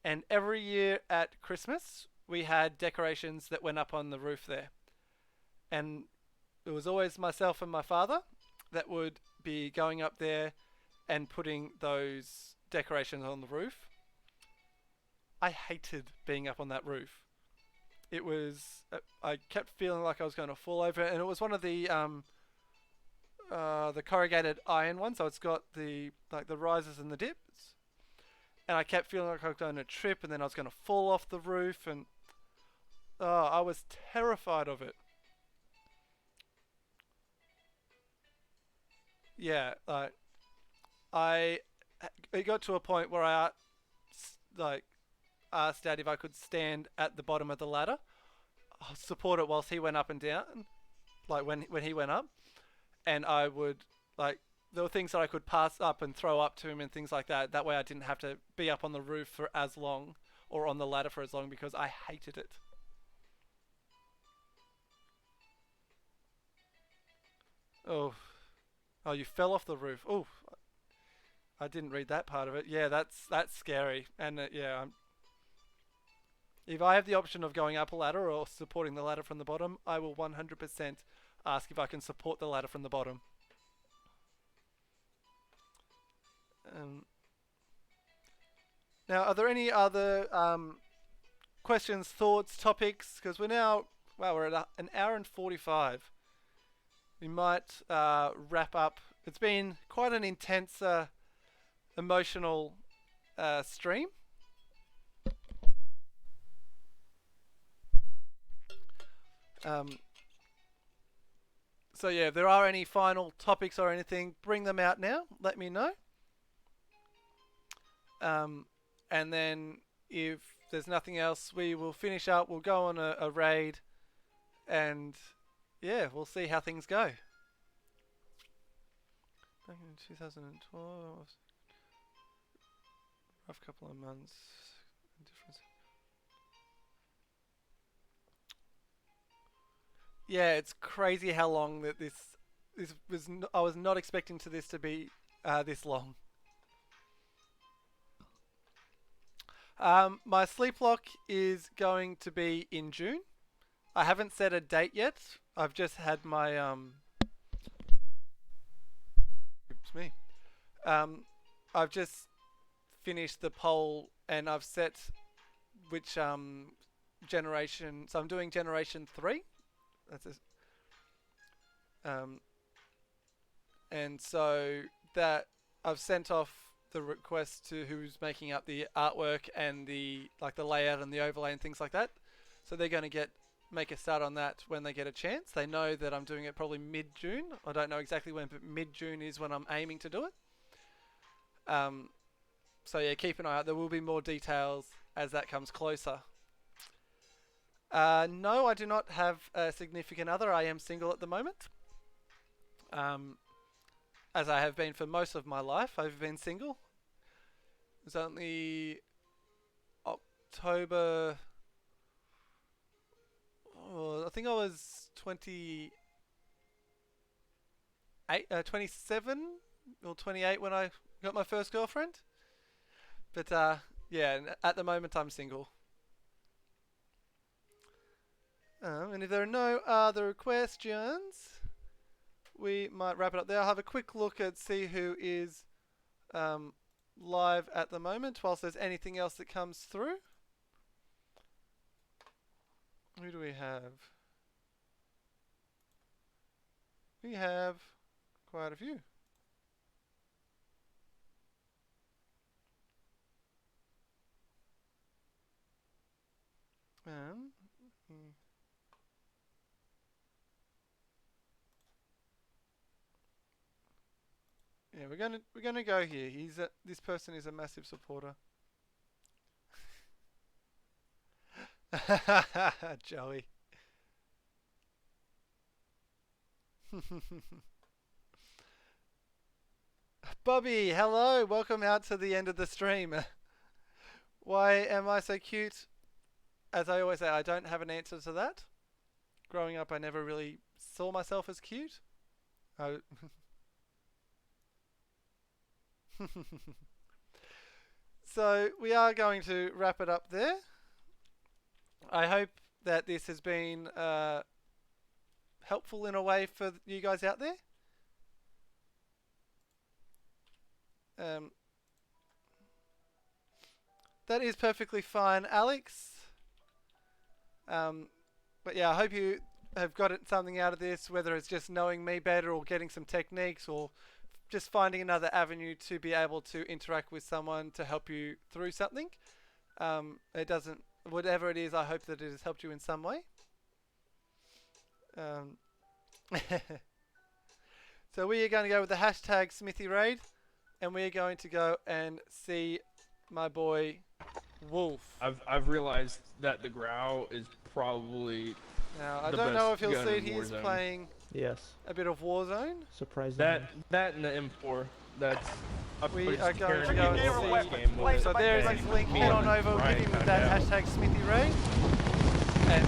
and every year at Christmas we had decorations that went up on the roof there. And it was always myself and my father that would be going up there and putting those decorations on the roof. I hated being up on that roof. It was I kept feeling like I was going to fall over, and it was one of the corrugated iron ones, so it's got the rises and the dips. And I kept feeling like I was going to trip, and then I was going to fall off the roof, and I was terrified of it. Yeah, I it got to a point where I like asked Dad if I could stand at the bottom of the ladder. support it whilst he went up and down, like when he went up, and I would like there were things that I could pass up and throw up to him and things like that. That way I didn't have to be up on the roof for as long or on the ladder for as long because I hated it. Oh, oh, you fell off the roof. Oh, I didn't read that part of it. Yeah, that's scary. And yeah, if I have the option of going up a ladder or supporting the ladder from the bottom, I will 100% ask if I can support the ladder from the bottom. Now, are there any other questions, thoughts, topics? Because we're now, wow, we're at an hour and 45. We might wrap up. It's been quite an intense, emotional stream. So yeah, if there are any final topics or anything, bring them out now. Let me know. And then if there's nothing else, we will finish up. We'll go on a raid, and yeah, we'll see how things go. Back in 2012, rough couple of months. Yeah, it's crazy how long that this was. I was not expecting this to be this long. My sleep lock is going to be in June. I haven't set a date yet. I've just had my Oops me. I've just finished the poll and I've set which generation. So I'm doing generation 3. That's and so that I've sent off the request to who's making up the artwork and the layout and the overlay and things like that. So they're going to make a start on that when they get a chance. They know that I'm doing it probably mid-June. I don't know exactly when, but mid-June is when I'm aiming to do it. So yeah, keep an eye out. There will be more details as that comes closer. No, I do not have a significant other. I am single at the moment. As I have been for most of my life, I've been single. It was only October. Oh, I think I was 27 or 28 when I got my first girlfriend. But yeah, at the moment I'm single. And if there are no other questions, we might wrap it up there. I'll have a quick look and see who is live at the moment, whilst there's anything else that comes through. Who do we have? We have quite a few. Yeah, we're gonna go here. This person is a massive supporter. Joey. Bobby, hello. Welcome out to the end of the stream. Why am I so cute? As I always say, I don't have an answer to that. Growing up, I never really saw myself as cute. So we are going to wrap it up there. I hope that this has been helpful in a way for you guys out there. That is perfectly fine, Alex. But yeah, I hope you have got something out of this, whether it's just knowing me better or getting some techniques or just finding another avenue to be able to interact with someone to help you through something. Whatever it is, I hope that it has helped you in some way. So we are going to go with the hashtag SmithyRaid, and we are going to go and see my boy Wolf. I've realized that the growl is probably Now, I the don't know best if he'll gun see in he's Warzone. playing Yes. a bit of Warzone. Surprisingly. That and the M4. That's. We are going to guarantee go we'll and see see. game with So it. there's And his link. me Head and on over, Brian hit him with found that out. hashtag SmithyRay. And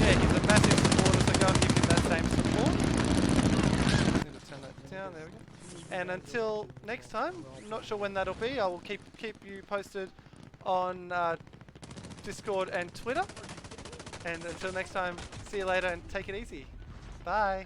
yeah, he's a massive supporter, so go and give him that same support. Need to turn that down, there we go. And until next time, I'm not sure when that'll be, I will keep you posted on Discord and Twitter. And until next time, see you later and take it easy. Bye.